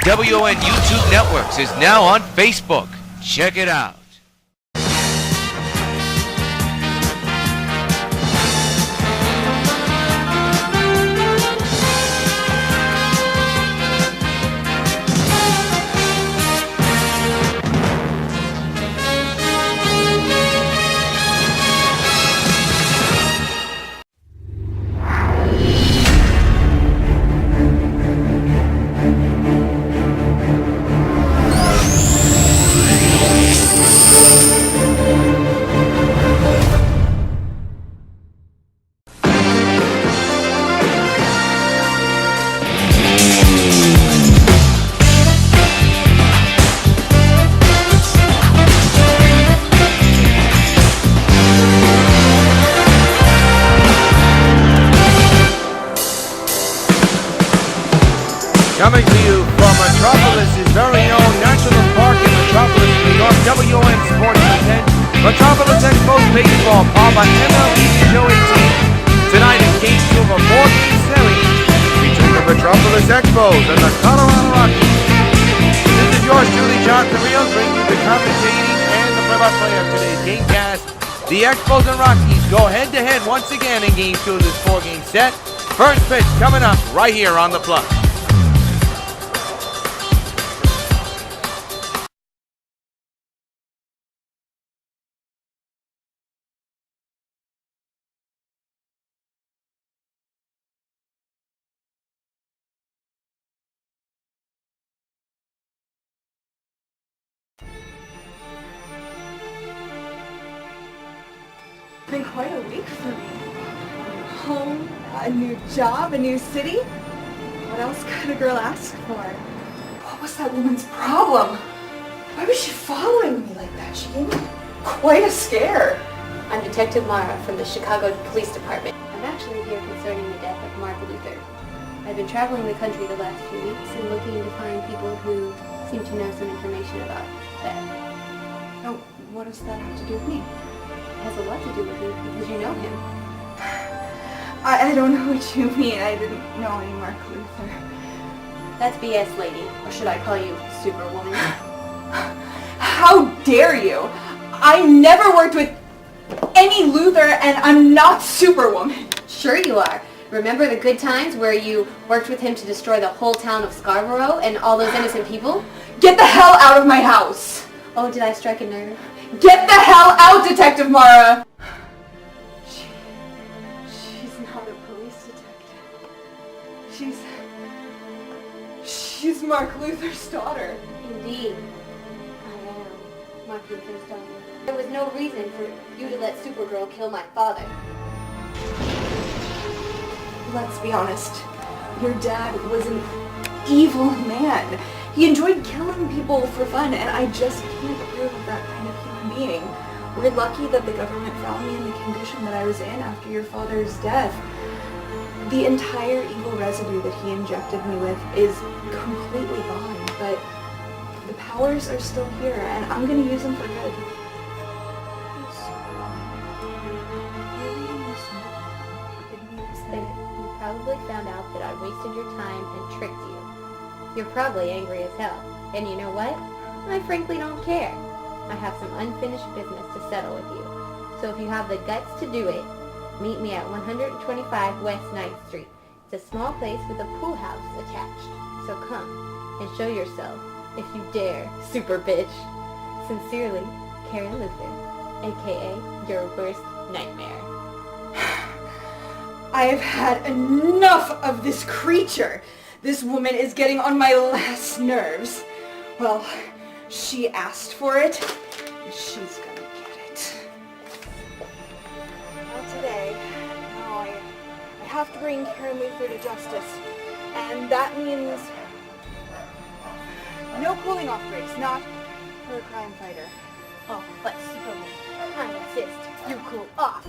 WON YouTube Networks is now on Facebook. Check it out. Coming to you from Metropolis' very own National Park in Metropolis, New York, W.O.N. Sports present Metropolis Expos Baseball, powered by MLB The Show 18. Tonight is Game 2 of a 4-game series between the Metropolis Expos and the Colorado Rockies. This is yours truly, John Carrillo, bringing you the commentating and the play-by-play of today's gamecast. The Expos and Rockies go head-to-head once again in Game 2 of this 4-game set. First pitch coming up right here on the Plus. It's been quite a week for me. Home, a new job, a new city. What else could a girl ask for? What was that woman's problem? Why was she following me like that? She gave me quite a scare. I'm Detective Mara from the Chicago Police Department. I'm actually here concerning the death of Mark Luther. I've been traveling the country the last few weeks and looking to find people who seem to know some information about that. Oh, what does that have to do with me? It has a lot to do with you because you know him. I don't know what you mean. I didn't know any Mark Luther. That's BS, lady. Or should I call you Superwoman? How dare you? I never worked with any Luther and I'm not Superwoman. Sure you are. Remember the good times where you worked with him to destroy the whole town of Scarborough and all those innocent people? Get the hell out of my house! Oh, did I strike a nerve? Get the hell out, Detective Mara! She's not a police detective. She's Mark Luther's daughter. Indeed. I am Mark Luther's daughter. There was no reason for you to let Supergirl kill my father. Let's be honest. Your dad was an evil man. He enjoyed killing people for fun, and I just can't approve of that kind of human being. We're lucky that the government found me in the condition that I was in after your father's death. The entire evil residue that he injected me with is completely gone, but the powers are still here, and I'm going to use them for good. You probably found out that I wasted your time and tricked you. You're probably angry as hell. And you know what? I frankly don't care. I have some unfinished business to settle with you. So if you have the guts to do it, meet me at 125 West 9th Street. It's a small place with a pool house attached. So come and show yourself, if you dare, super bitch. Sincerely, Karen Luther, aka your worst nightmare. I have had enough of this creature. This woman is getting on my last nerves. Well, she asked for it, and she's gonna get it. Not today. No, I have to bring Karen Luther to justice. And that means no cooling off breaks, not for a crime fighter. Oh, but Superman, I insist you cool off.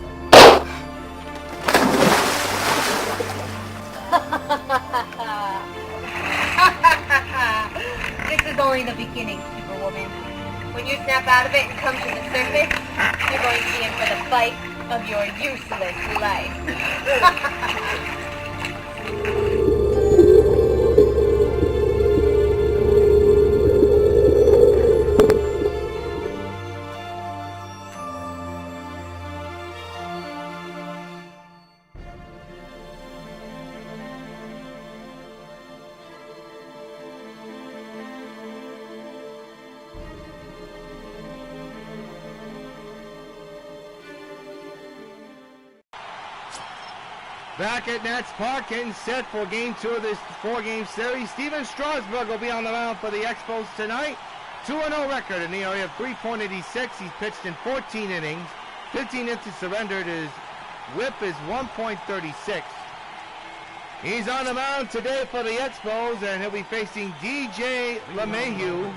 This is only the beginning, Superwoman. When you snap out of it and come to the surface, you're going to be in for the fight of your useless life. Back at Nats Park, getting set for Game 2 of this 4-game series. Steven Strasburg will be on the mound for the Expos tonight. 2-0 record in the area of 3.86. He's pitched in 14 innings. 15 innings surrendered. His whip is 1.36. He's on the mound today for the Expos, and he'll be facing DJ LeMahieu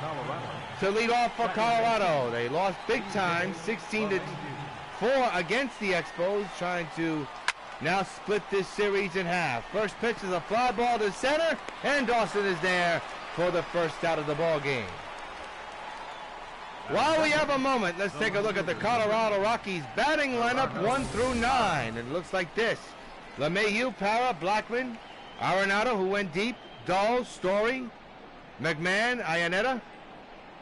to lead off for Colorado. They lost big time, 16-4 against the Expos, trying to now split this series in half. First pitch is a fly ball to center, and Dawson is there for the first out of the ball game. While we have a moment, let's take a look at the Colorado Rockies batting lineup 1 through 9. It looks like this. LeMahieu, Para, Blackmon, ARENADO, who went deep, DAHL, Story, McMahon, Iannetta,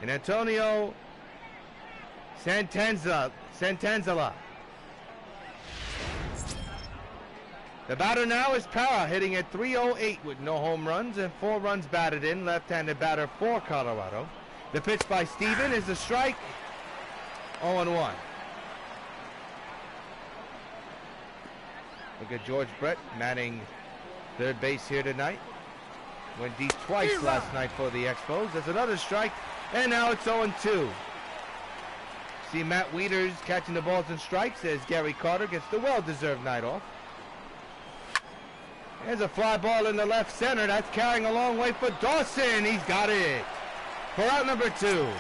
and Antonio Santanzala. The batter now is Para, hitting at .308 with no home runs and 4 runs batted in. Left-handed batter for Colorado. The pitch by Steven is a strike, 0-1. Look at George Brett manning third base here tonight. Went deep twice last night for the Expos. There's another strike, and now it's 0-2. See Matt Wieters catching the balls and strikes as Gary Carter gets the well-deserved night off. There's a fly ball in the left center. That's carrying a long way for Dawson. He's got it for out number 2. Center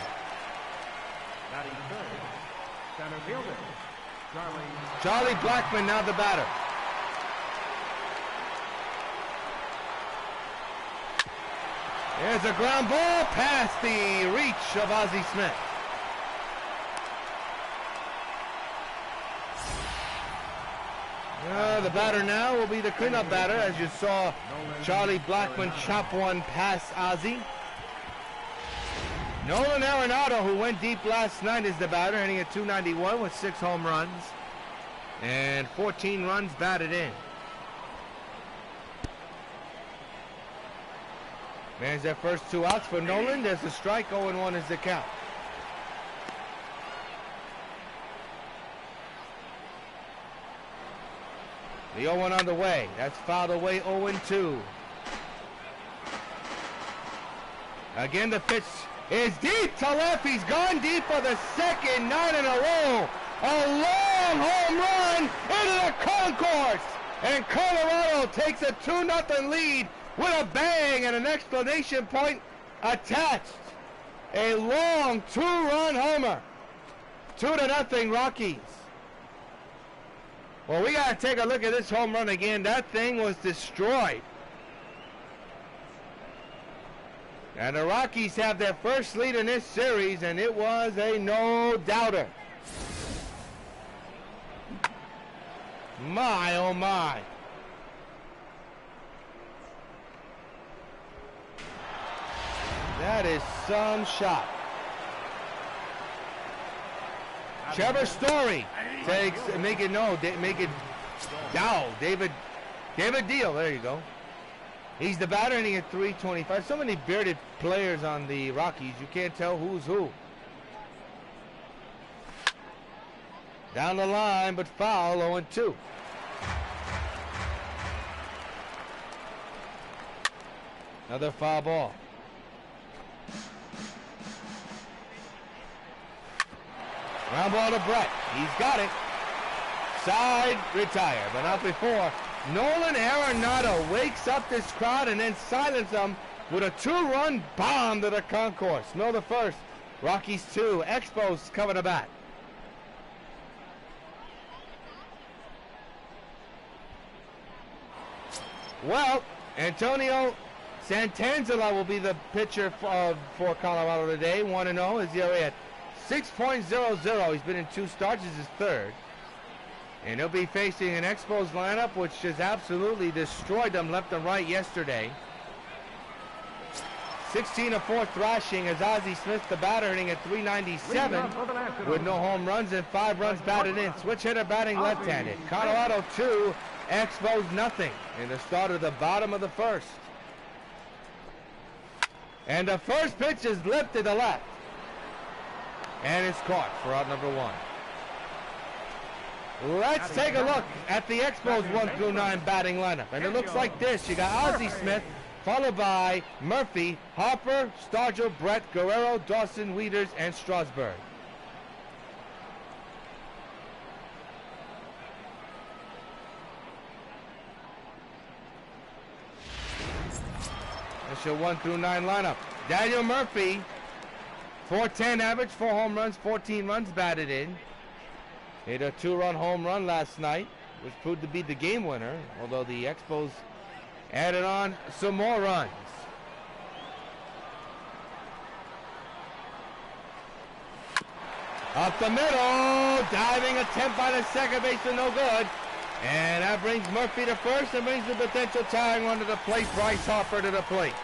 fielder, Charlie Blackmon now the batter. There's a ground ball past the reach of Ozzie Smith. The batter now will be the cleanup batter, as you saw Charlie Blackmon chop one past Ozzie. Nolan Arenado, who went deep last night, is the batter, hitting at .291 with 6 home runs and 14 runs batted in. There's their first 2 outs for Nolan. There's a strike, 0-1 is the count. The 0-1 on the way. That's fouled away, 0-2. Again, the pitch is deep to left. He's gone deep for the second night in a row. A long home run into the concourse. And Colorado takes a 2-0 lead with a bang and an exclamation point attached. A long 2-run homer. 2-0 Rockies. Well, we got to take a look at this home run again. That thing was destroyed. And the Rockies have their first lead in this series, and it was a no-doubter. My, oh my. That is some shot. Trevor Story takes, make it DAHL, David DAHL, there you go. He's the batter, and he at .325. So many bearded players on the Rockies, you can't tell who's who. Down the line, but foul, 0-2. Another foul ball. Ground ball to Brett. He's got it. Side, retire. But not before. Nolan Arenado wakes up this crowd and then silences them with a 2-run bomb to the concourse. Miller first. Rockies 2. Expos cover the bat. Well, Antonio Santanzala will be the pitcher for Colorado today. 1-0 is the area at 6.00. He's been in 2 starts. This is his 3rd. And he'll be facing an Expos lineup which has absolutely destroyed them left and right yesterday. 16-4 thrashing as Ozzie Smith, the batter, hitting at .397 with no home runs and 5 runs batted in. Switch hitter batting left-handed. Colorado 2, Expos nothing in the start of the bottom of the first. And the first pitch is lifted to left. And it's caught for out number 1. Let's take a look at the Expos 1 through 9 batting lineup. And it looks like this. You got Ozzie Smith, followed by Murphy, Harper, Stargell, Brett, Guerrero, Dawson, Wieters, and Strasburg. That's your 1 through 9 lineup. Daniel Murphy, .410 average, 4 home runs, 14 runs batted in. Hit a 2-run home run last night, which proved to be the game winner, although the Expos added on some more runs. Up the middle, diving attempt by the second baseman, no good. And that brings Murphy to first and brings the potential tying run to the plate, Bryce Harper to the plate.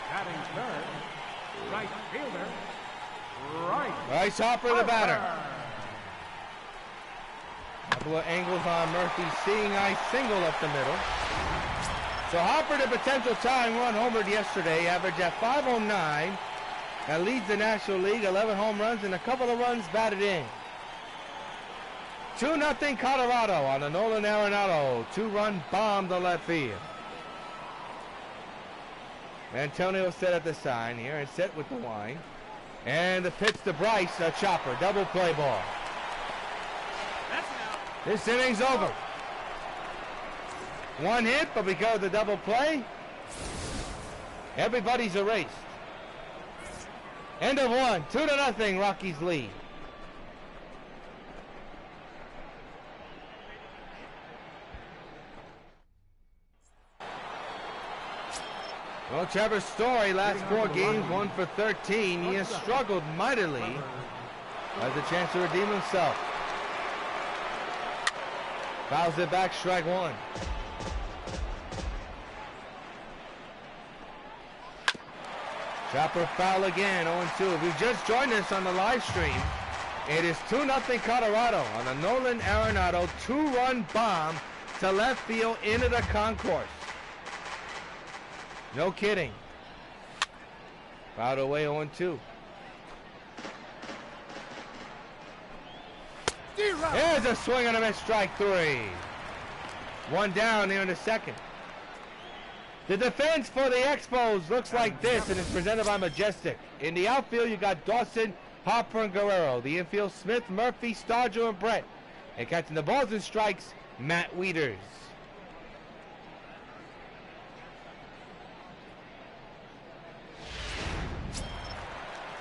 Batting third, right fielder, Bryce Harper, the batter. Couple of angles on Murphy, seeing eye single up the middle. So Harper, the potential tying run, homered yesterday, average at .509. That leads the National League, 11 home runs and a couple of runs batted in. 2-0 Colorado on the Nolan ARENADO 2-run bomb to left field. Antonio set at the sign here and set with the line. And the pitch to Bryce, a chopper, double play ball. This inning's over. One hit, but because of the double play, everybody's erased. End of one, 2-0, Rockies lead. Well, Trevor Story, last 4 games, 1 for 13. He has struggled mightily. Has a chance to redeem himself. Fouls it back, strike one. Chopper foul again, 0-2. If you've just joined us on the live stream, it is 2-0 Colorado on the Nolan ARENADO 2-run bomb to left field into the concourse. No kidding. Fouled away 0-2. Here's a swing and a miss, strike 3. One down here in the second. The defense for the Expos looks like this, and it's presented by Majestic. In the outfield, you got Dawson, Harper, and Guerrero. The infield, Smith, Murphy, Stargell, and Brett. And catching the balls and strikes, Matt Wieters.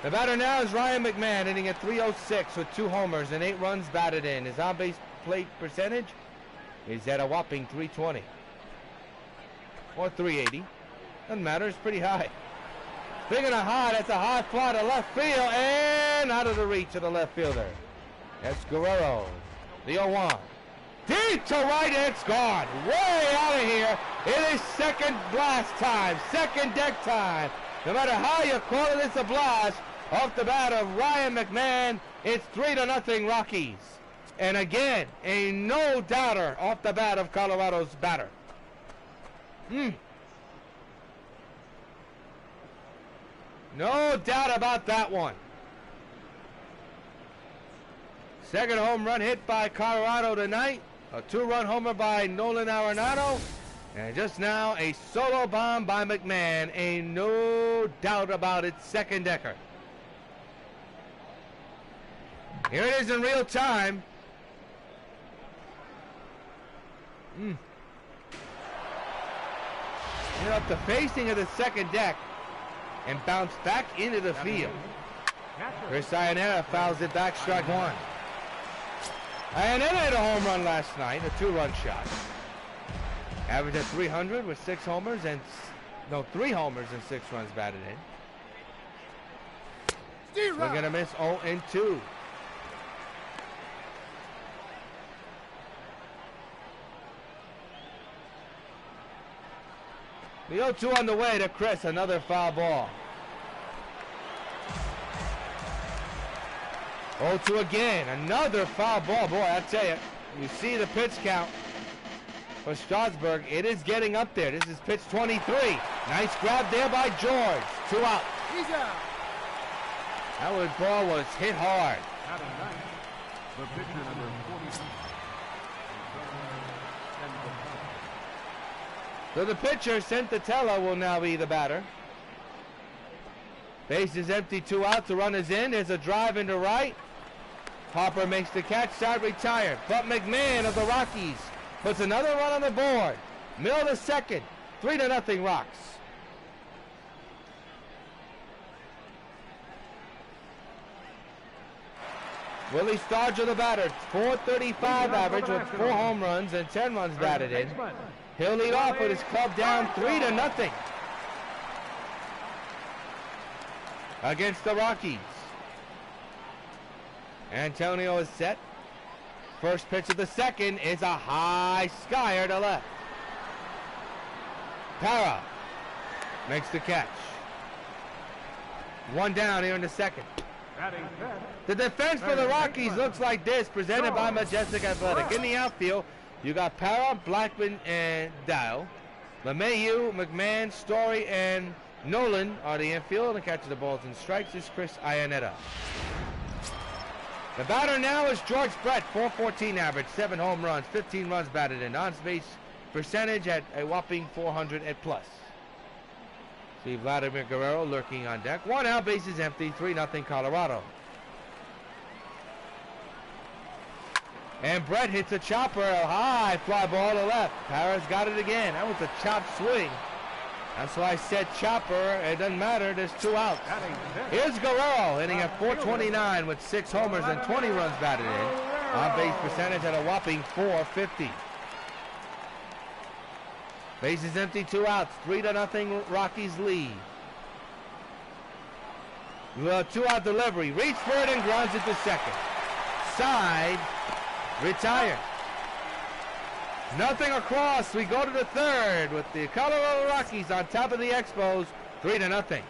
The batter now is Ryan McMahon, hitting at .306 with 2 homers and 8 runs batted in. His on-base plate percentage is at a whopping .320. Or .380. Doesn't matter, it's pretty high. Speaking of high, that's a high fly to left field and out of the reach of the left fielder. That's Guerrero, the 0-1. Deep to right, and it's gone. Way out of here. It is second blast time, second deck time. No matter how you call it, it's a blast. Off the bat of Ryan McMahon, it's 3-0 Rockies. And again, a no-doubter off the bat of Colorado's batter. No doubt about that one. Second home run hit by Colorado tonight. A 2-run homer by Nolan ARENADO. And just now, a solo bomb by McMahon. A no doubt about it, second decker. Here it is in real time. Hit up the facing of the second deck and bounce back into the field. Chris Ionera fouls it back, strike one. Ionera hit a home run last night, a 2-run shot. Average at 300 with 6 homers and 3 homers and 6 runs batted in. Swing and a miss, 0-2. The 0-2 on the way to Chris, another foul ball. 0-2 again, another foul ball. Boy, I tell you, you see the pitch count for Strasburg. It is getting up there. This is pitch 23. Nice grab there by George. 2 out. He's out. That ball was hit hard. The pitcher number 46. So the pitcher, Sentatella, will now be the batter. Base is empty, 2 outs. The run is in. There's a drive into right. Harper makes the catch, side retired. But McMahon of the Rockies puts another run on the board. Mill to second. 3-0 Rocks. Willie Stargell the batter. .435 average with 4 home runs and 10 runs batted in. He'll lead off with his club down 3-0 against the Rockies. Antonio is set. First pitch of the second is a high skyer to left. Para makes the catch. 1 down here in the second. The defense for the Rockies looks like this, presented by Majestic Athletic. In the outfield, you got Para, Blackmon, and DAHL. LeMahieu, McMahon, Story, and Nolan are the infield, and catches the balls and strikes is Chris Iannetta. The batter now is George Brett, .414 average, 7 home runs, 15 runs batted in. On-base percentage at a whopping 400 at plus. See Vladimir Guerrero lurking on deck. 1 out, base is empty, 3-0 Colorado. And Brett hits a chopper, a high fly ball to left. Para's got it again. That was a chop swing. That's why I said chopper. It doesn't matter. There's 2 outs. Here's Guerrero hitting at .429 with 6 homers and 20 runs batted in. On-base percentage at a whopping .450. Base is empty, 2 outs. 3-0 Rockies lead. 2-out delivery. Reach for it and grounds it to second. Side. Retired. Nothing across. We go to the third with the Colorado Rockies on top of the Expos. 3-0.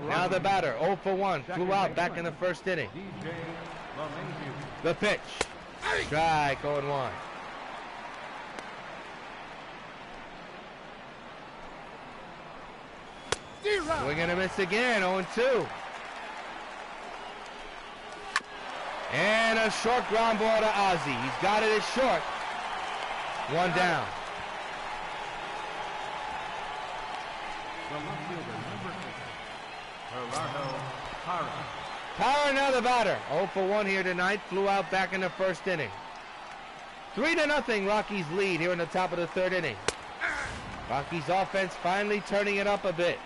Now the batter, 0 for 1. Flew out back in the first inning. The pitch. Strike, 0-1. We're going to miss again, 0-2. And a short ground ball to Ozzie. He's got it as short. 1 down. Para now the batter. 0 for 1 here tonight. Flew out back in the first inning. 3-0 Rockies lead here in the top of the third inning. Rockies offense finally turning it up a bit.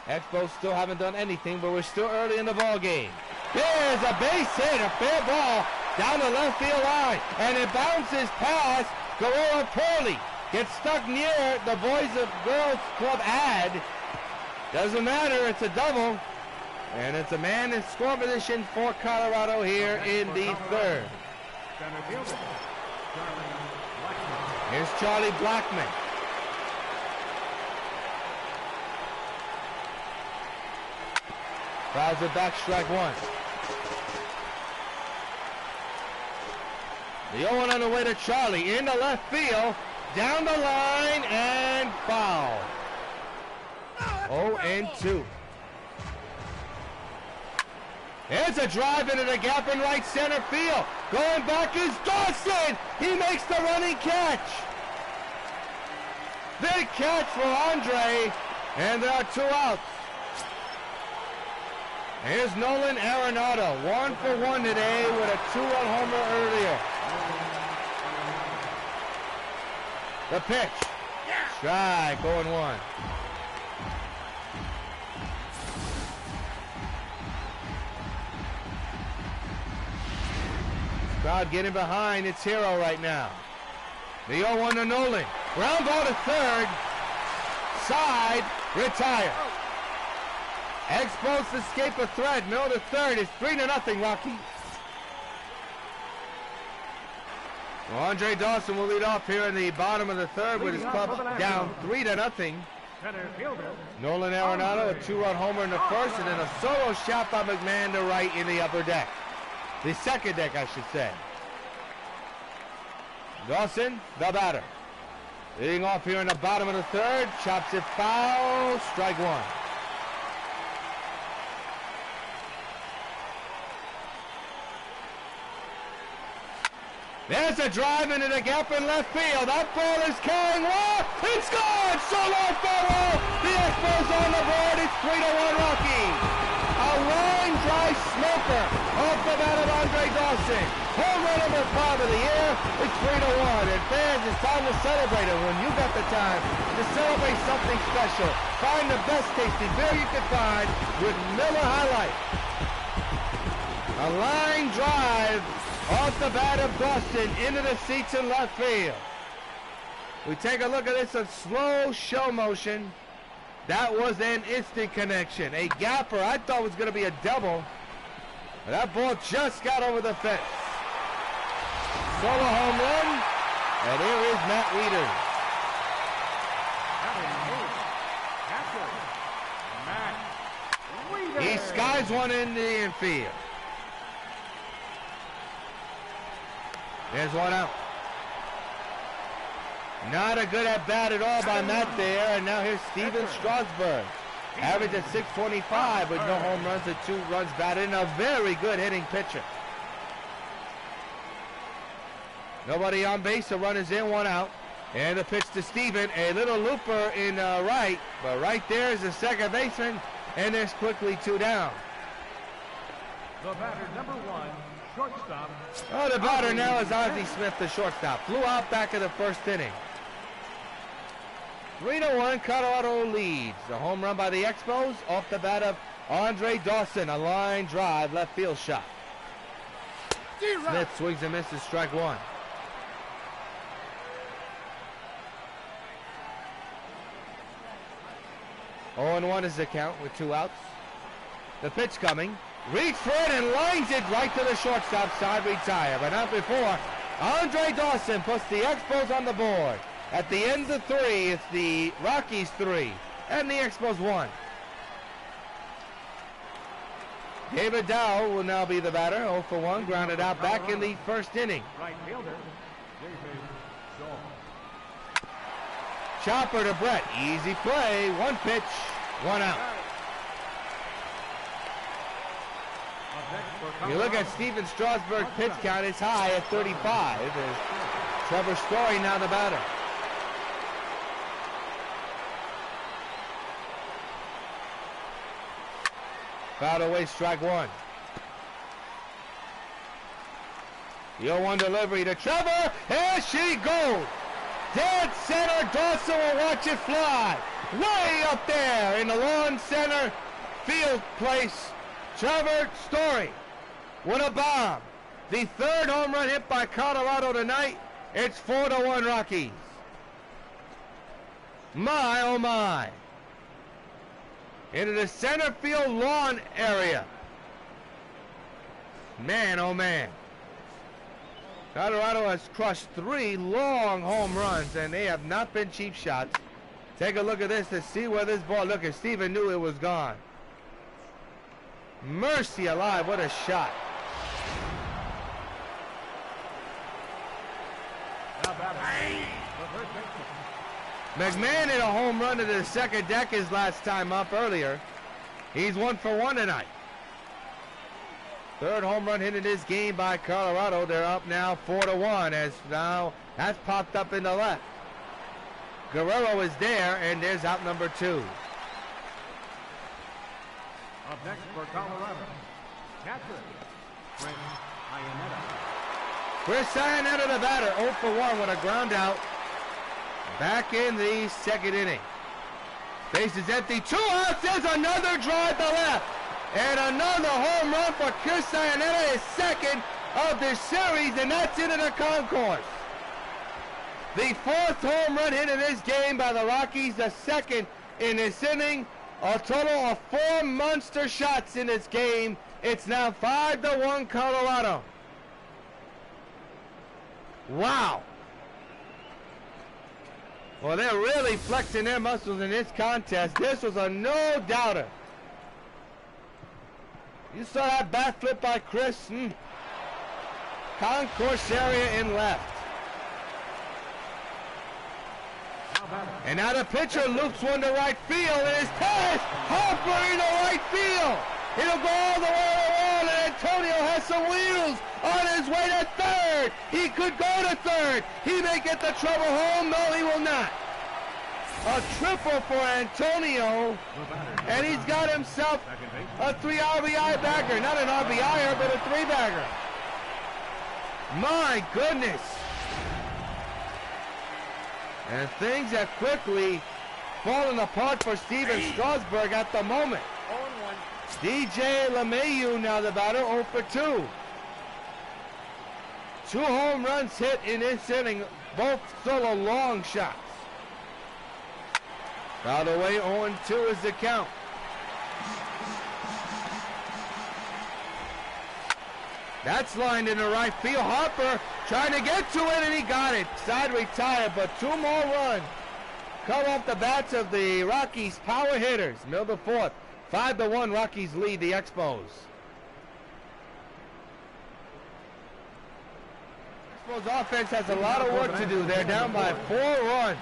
Expos still haven't done anything, but we're still early in the ball game. There's a base hit, a fair ball down the left field line, and it bounces past Guerrero poorly. Gets stuck near the Boys and Girls Club ad. Doesn't matter, it's a double, and it's a man in score position for Colorado here in the third. Here's Charlie Blackmon. Fouls it back, strike 1. The 0-1 on the way to Charlie, into left field, down the line, and foul. 0-2. There's a drive into the gap in right center field. Going back is Dawson. He makes the running catch. Big catch for Andre, and there are 2 outs. Here's Nolan ARENADO, 1 for 1 today with a 2-run homer earlier. The pitch. Strike, 0-1. Crowd getting behind its hero right now. The 0-1 to Nolan. Ground ball to third. Side, retire. Expos to escape a threat. Middle to third is 3-0 Rockies. Well, Andre Dawson will lead off here in the bottom of the third with his club down 3-0. Nolan ARENADO, a 2-run homer in the first, and then a solo shot by McMahon to right in the upper deck. The second deck, I should say. Dawson, the batter. Leading off here in the bottom of the third, chops it foul, strike 1. There's a drive into the gap in left field. That ball is carrying well. It's gone. Solo Farrell. The Expos on the board. It's 3-1 Rockies. A line drive smoker off the bat of Andre Dawson. Home run number 5 of the year. It's 3-1. And fans, it's time to celebrate it. When you got the time to celebrate something special, find the best tasting beer you can find with Miller High Life. A line drive off the bat of Dawson into the seats in left field. We take a look at this in slow show motion. That was an instant connection. A gapper I thought was going to be a double. But that ball just got over the fence. Solo home run. And here is Matt Wieters. He skies one in the infield. There's one out. Not a good at bat at all by Matt there. And now here's Steven Strasburg. Average at .625 with no home runs and 2 runs batted. And a very good hitting pitcher. Nobody on base. A run is in, 1 out. And the pitch to Steven. A little looper in right. But right there is the second baseman. And there's quickly 2 down. The batter, number 1. Shortstop. Oh, the batter now is Ozzie Smith, the shortstop. Flew out back in the first inning. 3-1, Colorado leads. A home run by the Expos off the bat of Andre Dawson. A line drive, left field shot. Smith swings and misses, strike 1. Oh, and 1 is the count with 2 outs. The pitch coming. Reads for it and lines it right to the shortstop side, retire. But not before. Andre Dawson puts the Expos on the board. At the end of 3, it's the Rockies 3 and the Expos 1. David DAHL will now be the batter. 0 for 1, grounded out back in the first inning. Right fielder, David Shaw. Chopper to Brett. Easy play. 1 pitch, 1 out. You look at Steven Strasburg's pitch count, it's high at 35. There's Trevor Story now the batter. Fouled away, strike 1. The 0-1 delivery to Trevor. Here she goes. Dead center. Dawson will watch it fly. Way up there in the lawn center field place. Trevor Story with a bomb. The 3rd home run hit by Colorado tonight. It's 4-1 Rockies. My, oh my. Into the center field lawn area. Man, oh man. Colorado has crushed 3 long home runs, and they have not been cheap shots. Take a look at this to see where this ball, look, and Steven knew it was gone. Mercy alive, what a shot. McMahon hit a home run to the second deck his last time up earlier. He's 1 for 1 tonight. 3rd home run hit in this game by Colorado. They're up now 4-1 as now that's popped up in the left. Guerrero is there, and there's out number 2. Up next for Colorado, catcher, Chris Iannetta. Chris Iannetta the batter, 0 for 1 with a ground out. Back in the second inning. Base is empty. 2 outs. There's another drive to left. And another home run for Chris Iannetta, his 2nd of this series, and that's into the concourse. The 4th home run hit in this game by the Rockies, the 2nd in this inning. A total of 4 monster shots in this game. It's now 5-1 Colorado. Wow. Well, they're really flexing their muscles in this contest. This was a no-doubter. You saw that bat flip by Chris. Concourse area in left. And now the pitcher loops one to right field, and it's passed. Harper into right field. It'll go all the way to the wall, and Antonio has some wheels on his way to third. He could go to third. He may get the trouble home. No, he will not. A triple for Antonio, and he's got himself a 3 RBI bagger. Not an RBI-er, but a 3-bagger. My goodness. And things are quickly falling apart for Steven Strasburg at the moment. DJ LeMahieu now the batter, 0 for 2. 2 home runs hit in this inning, both solo long shots. Fouled away, 0-2 is the count. That's lined into right field. Harper trying to get to it, and he got it. Side retired, but 2 more runs come off the bats of the Rockies power hitters. Middle the 4th. 5-1 Rockies lead the Expos. Expos offense has a lot of work to do. They're down by 4 runs.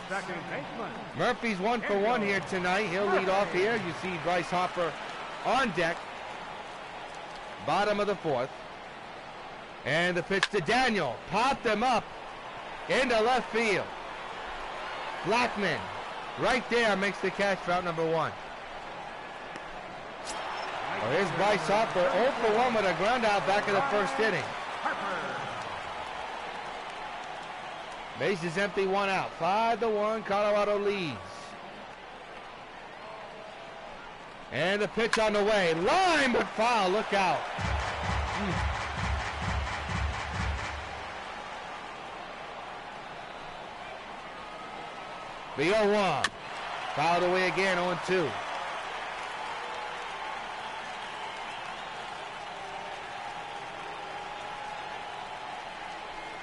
Murphy's 1 for 1 here tonight. He'll lead off here. You see Bryce Harper on deck. Bottom of the 4th. And the pitch to Daniel. Popped him up into left field. BLACKMON right there makes the catch for out number 1. Well, here's Bryce Harper, 0 for 1 with a ground out back in the 1st inning. Base is empty, 1 out. 5-1, Colorado leads. And the pitch on the way. Line, but foul. Look out. The 0-1. Fouled away again, 0-2.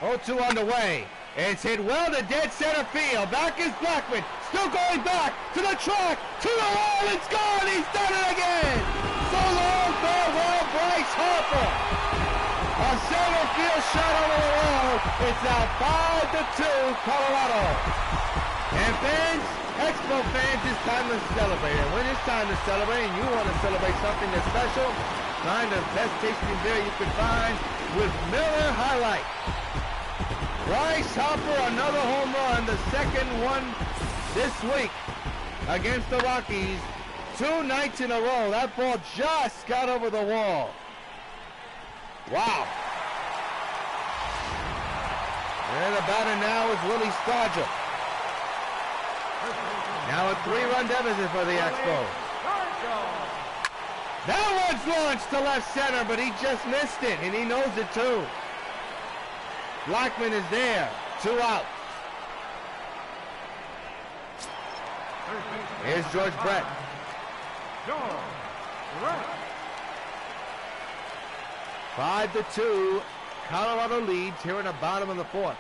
0-2 on the way. It's hit well to dead center field. Back is BLACKMON. Still going back to the track, to the wall. It's gone. He's done it again. So long, farewell, Bryce Harper. A center field shot over the wall. It's now 5-2, Colorado. And fans, Expo fans, it's time to celebrate. And when it's time to celebrate, and you want to celebrate something that's special, find the best tasting beer you can find with Miller High Life. Bryce Harper, another home run, the 2nd one this week against the Rockies. 2 nights in a row. That ball just got over the wall. Wow. And the batter now is Willie STARGELL. Now a 3-run deficit for the Expos. That one's launched to left center, but he just missed it, and he knows it too. BLACKMON is there. 2 outs. Here's George Brett. 5-2. Colorado leads here in the bottom of the 4th.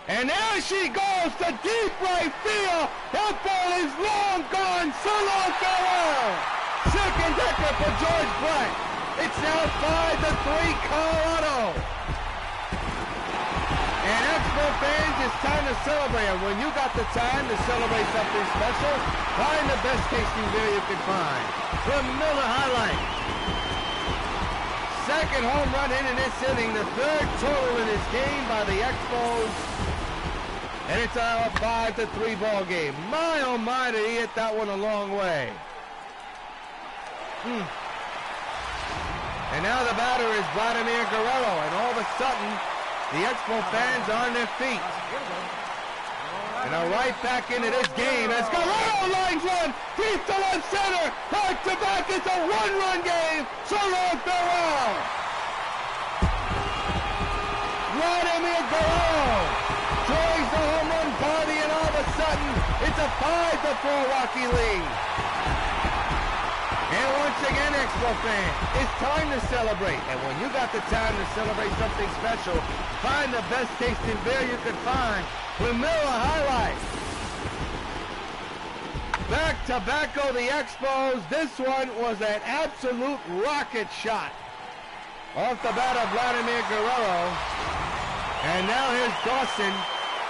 And there she goes to deep right field. That ball is long gone. So long, farewell. Second decker for George Brett. It's now 5-3 Colorado. And Expo fans, it's time to celebrate. And when you got the time to celebrate something special, find the best tasting beer you can find. From Miller High Life. Second home run in this inning, the 3rd total in this game by the Expos. And it's a 5-3 ball game. My, oh my, did he hit that one a long way. And now the batter is Vladimir Guerrero. And all of a sudden, the Expo fans are on their feet. And are right back into this game as Guerrero lines one deep to left center. Back to back, it's a 1-run game. So long, farewell. Vladimir Guerrero joins the home run party, and all of a sudden, it's a 5-4 Rocky lead. And once again, Expo fan, it's time to celebrate. And when you got the time to celebrate something special, find the best tasting beer you can find with Miller High Life. Back to back go the Expos. This one was an absolute rocket shot off the bat of Vladimir Guerrero. And now here's Dawson,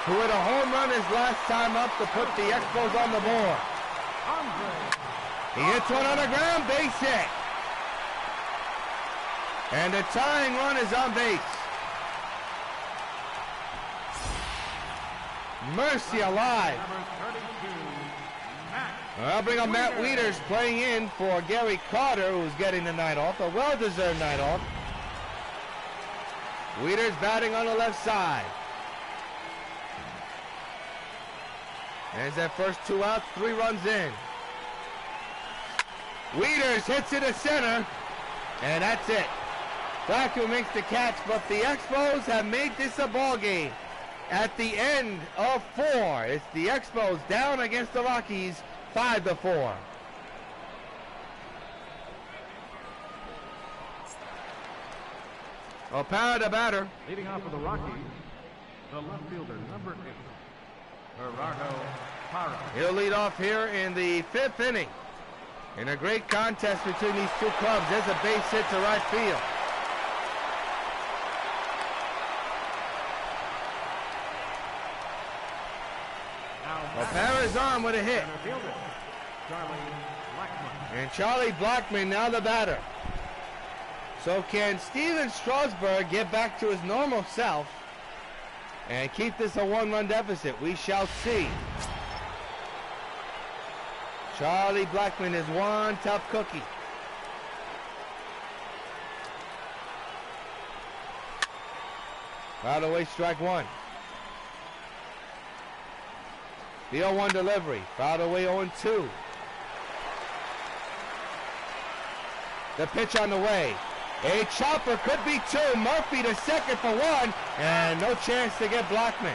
who hit a home run his last time up to put the Expos on the board. He hits one on the ground, base hit. And the tying run is on base. Mercy alive. I'll bring up Matt Wieters playing in for Gary Carter, who's getting the night off, a well-deserved night off. Wieters batting on the left side. There's that first 2 outs, 3 runs in. Wieters hits it to center, and that's it. Blackmon makes the catch, but the Expos have made this a ball game. At the end of 4, it's the Expos down against the Rockies, 5-4. O'Para the batter. Leading off for the Rockies, the left fielder, number 8, Gerardo Parra. He'll lead off here in the 5th inning. In a great contest between these two clubs. There's a base hit to right field. O'Para's on with a hit. And Charlie Blackmon now the batter. So can Steven Strasburg get back to his normal self and keep this a 1-run deficit? We shall see. Charlie Blackmon is one tough cookie. Fouled away, strike 1. The 0-1 delivery. Fouled away, 0-2. The pitch on the way. A chopper could be 2. Murphy to second for 1. And no chance to get Blackmon.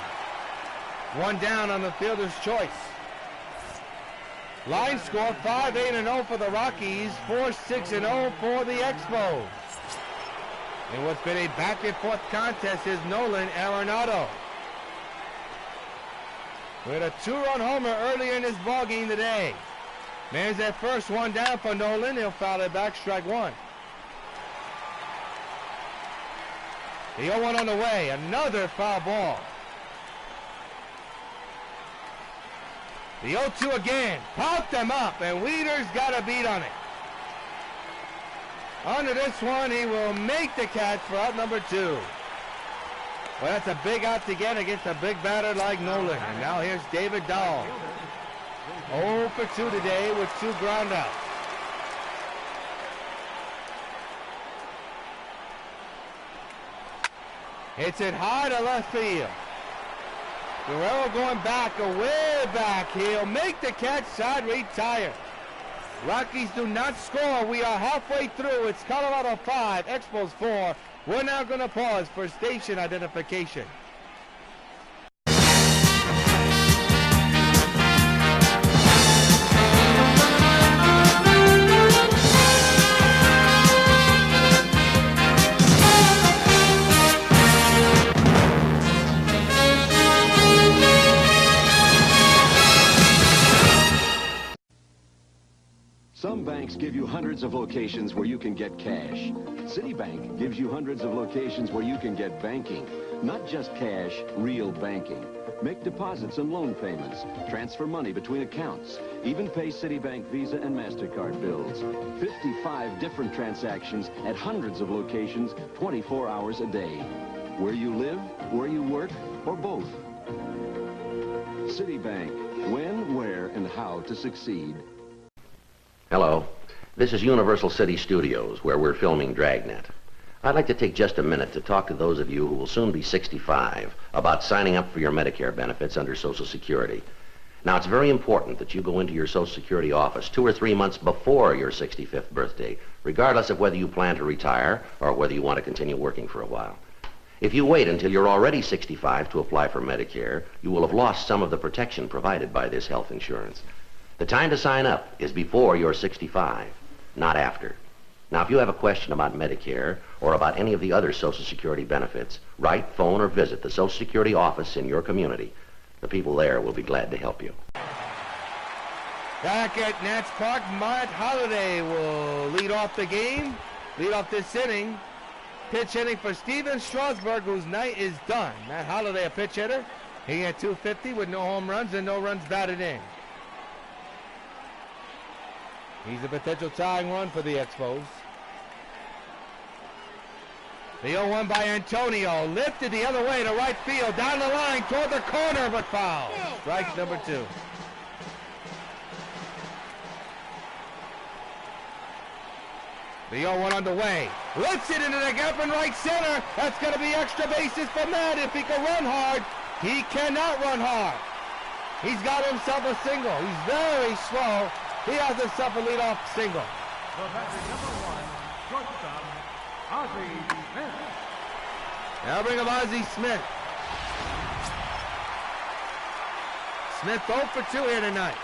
1 down on the fielder's choice. Line score 5-8-0 for the Rockies, 4-6-0 for the Expos. And what's been a back and forth contest is NOLAN ARENADO. With a 2-run homer earlier in this ballgame today. Man's that first 1 down for NOLAN. He'll foul it back, strike 1. The 0-1 on the way, another foul ball. The 0-2 again, popped them up, and Wieters got a beat on it. Onto this one, he will make the catch for out number 2. Well, that's a big out to get against a big batter like NOLAN. And now here's David DAHL. 0 for 2 today with 2 ground outs. Hits it high to left field. Guerrero going back, way back. He'll make the catch, side retire. Rockies do not score. We are halfway through. It's Colorado 5, Expos 4. We're now going to pause for station identification. Some banks give you hundreds of locations where you can get cash. Citibank gives you hundreds of locations where you can get banking. Not just cash, real banking. Make deposits and loan payments. Transfer money between accounts. Even pay Citibank Visa and MasterCard bills. 55 different transactions at hundreds of locations, 24 hours a day. Where you live, where you work, or both. Citibank. When, where, and how to succeed. Hello, this is Universal City Studios, where we're filming Dragnet. I'd like to take just a minute to talk to those of you who will soon be 65 about signing up for your Medicare benefits under Social Security. Now, it's very important that you go into your Social Security office 2 or 3 months before your 65th birthday, regardless of whether you plan to retire or whether you want to continue working for a while. If you wait until you're already 65 to apply for Medicare, you will have lost some of the protection provided by this health insurance. The time to sign up is before you're 65, not after. Now, if you have a question about Medicare or about any of the other Social Security benefits, write, phone, or visit the Social Security office in your community. The people there will be glad to help you. Back at Nats Park, Matt Holliday will lead off the game, lead off this inning. Pitch hitting for Steven Strasburg, whose night is done. Matt Holliday, a pitch hitter. He had 250 with no home runs and no runs batted in. He's a potential tying run for the Expos. The 0-1 by Antonio, lifted the other way to right field, down the line toward the corner, but foul. Strike number 2. The 0-1 underway. Lifts it into the gap in right center. That's going to be extra bases for Matt if he can run hard. He cannot run hard. He's got himself a single. He's very slow. He has himself a leadoff single. The batter number 1, shortstop, Ozzie Smith. Now bring up Ozzie Smith. Smith 0 for 2 here tonight.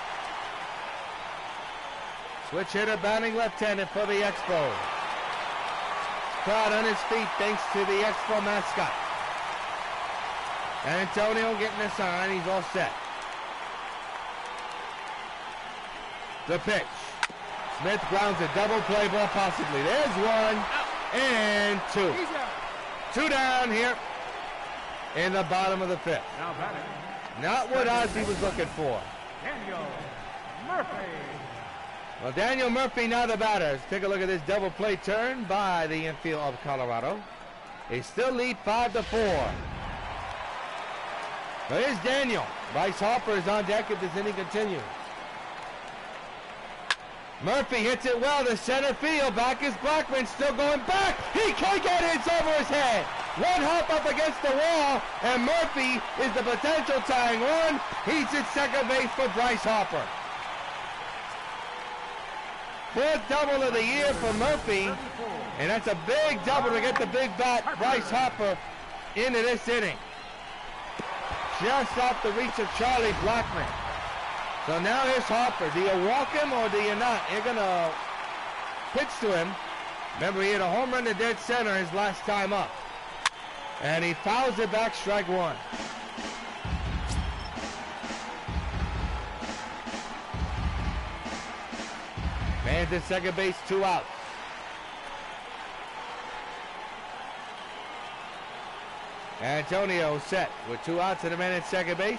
Switch hitter batting left-handed for the Expos. Crowd on his feet thanks to the Expo mascot. Antonio getting a sign. He's all set. The pitch. Smith grounds a double play ball possibly. There's 1 and 2. 2 down here in the bottom of the 5th. Now batting, Not what Ozzie was looking for. Daniel Murphy. Well, Daniel Murphy now the batter. Let's take a look at this double play turn by the infield of Colorado. They still lead 5-4. Now here's Daniel. Bryce Harper is on deck if this inning continues. Murphy hits it well to center field. Back is BLACKMON, still going back. He can't get it. It's over his head. 1 hop up against the wall, and Murphy is the potential tying run. He's at second base for Bryce Harper. 4th double of the year for Murphy, and that's a big double to get the big bat Bryce Harper into this inning. Just off the reach of Charlie BLACKMON. So now here's Harper. Do you walk him or do you not? You're going to pitch to him. Remember, he hit a home run to dead center his last time up. And he fouls it back, strike 1. Man's at second base, 2 outs. Antonio set with 2 outs and a man at second base.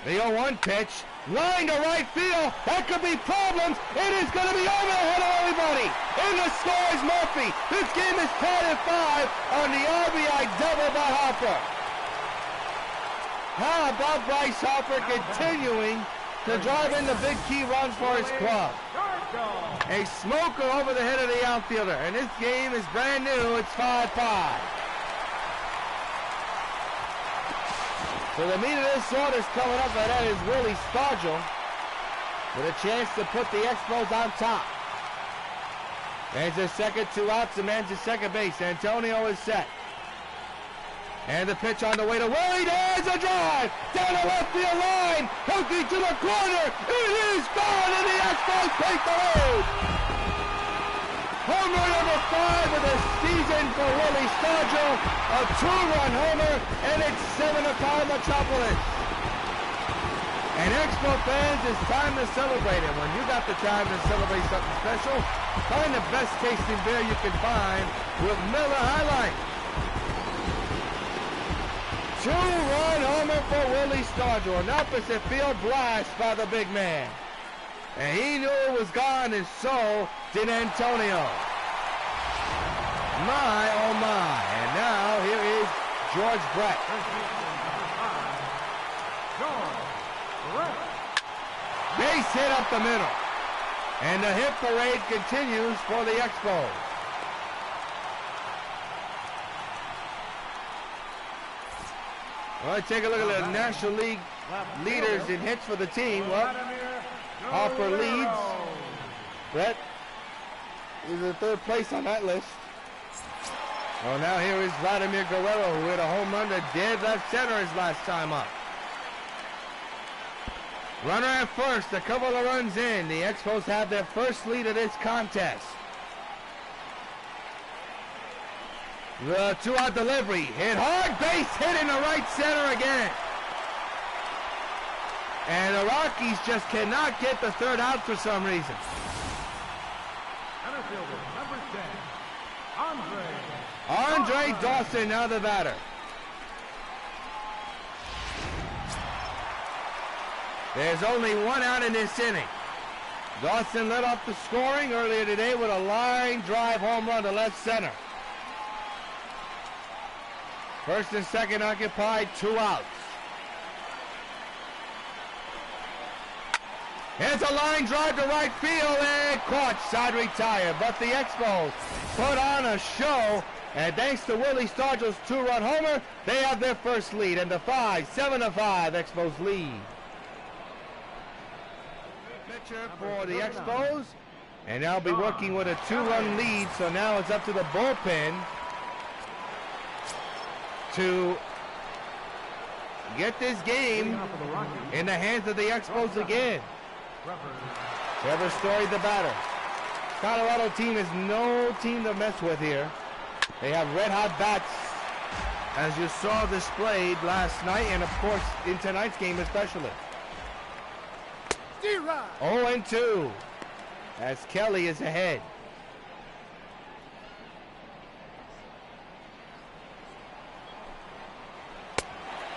The 0-1 pitch, line to right field. That could be problems. It is going to be over the head of everybody. And the score is Murphy. This game is tied at 5 on the RBI double by Harper. How about Bryce Harper continuing to drive in the big key run for his club? A smoker over the head of the outfielder. And this game is brand new. It's 5-5. So the meat of this order is coming up, and that is Willie STARGELL with a chance to put the Expos on top. There's a second, 2 outs, the man's at second base. Antonio is set. And the pitch on the way to Willie. There's a drive down the left field line, hooking to the corner. It is gone, and the Expos take the lead. Home run number 5 of the season for Willie STARGELL. A 2-run homer, and it's 7-5 Metropolis. And Expo fans, it's time to celebrate it. When you got the time to celebrate something special, find the best tasting beer you can find with Miller High Life. 2-run homer for Willie STARGELL. An opposite field blast by the big man. And he knew it was gone, and so did Antonio. My, oh my. And now here is George Brett. Base hit up the middle. And the hit parade continues for the Expos. All right, take a look at the National League leaders in hits for the team. Well, Harper leads. Brett is in 3rd place on that list. Well, now here is Vladimir Guerrero, who hit a home run to dead left center his last time up. Runner at first, a couple of runs in. The Expos have their first lead of this contest. The 2-out delivery, hit hard, base hit in the right center again. And the Rockies just cannot get the 3rd out for some reason. Center fielder, number 10, Andre Dawson, now the batter. There's only 1 out in this inning. Dawson led off the scoring earlier today with a line drive home run to left center. First and second occupied, 2 outs. Here's a line drive to right field and caught, side retired. But the Expos put on a show, and thanks to Willie Stargell's 2-run homer, they have their first lead, and the 7-5 Expos lead. Pitcher for the Expos, and now be working with a 2-run lead, so now it's up to the bullpen to get this game in the hands of the Expos again. Trevor Story, the batter. Colorado team is no team to mess with here. They have red-hot bats, as you saw displayed last night, and of course in tonight's game especially. 0-2 as Kelly is ahead.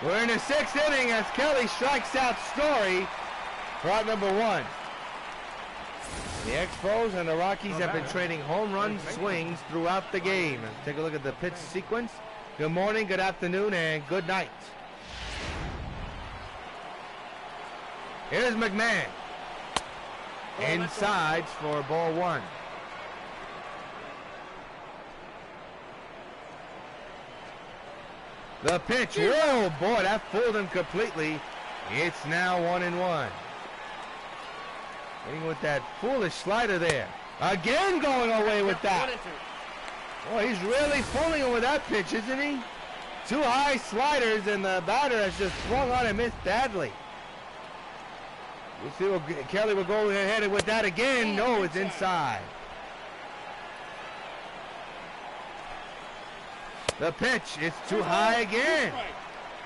We're in the 6th inning as Kelly strikes out Story for out number 1. The Expos and the Rockies have been trading home run swings throughout the game. Let's take a look at the pitch sequence. Good morning, good afternoon, and good night. Here's McMahon. Inside for ball 1. The pitch. Whoa, boy, that fooled him completely. It's now 1-1. Hitting with that foolish slider there. Again going away with that. Boy, he's really fooling him with that pitch, isn't he? 2 high sliders, and the batter has just swung on and missed badly. We'll see what Kelly will go ahead with that again. No, it's inside. The pitch, it's too high again.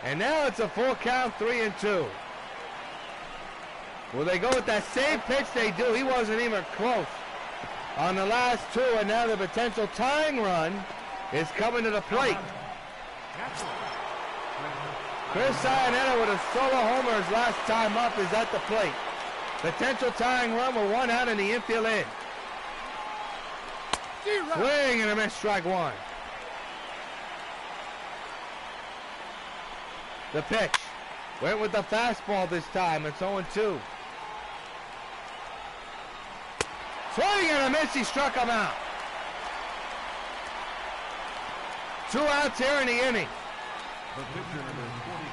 And now it's a full count, 3-2. Will they go with that same pitch? They do. He wasn't even close on the last 2, and now the potential tying run is coming to the plate. Chris Ionetta with a solo homer his last time up is at the plate. Potential tying run with 1 out in the infield end. Swing and a miss, strike 1. The pitch. Went with the fastball this time. It's 0-2. Swing and a miss. He struck him out. 2 outs here in the inning. The pitcher number 40.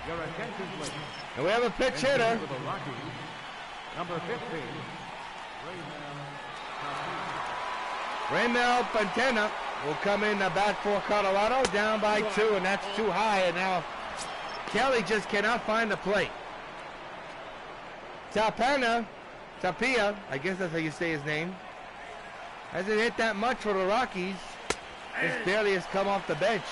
Your attention, please. And we have a pitch hitter. For the Rockies, number 15. Raymel Pantena will come in to bat for Colorado, down by 2, and that's too high, and now Kelly just cannot find the plate. Tapia, I guess that's how you say his name, hasn't hit that much for the Rockies. Just barely has come off the bench.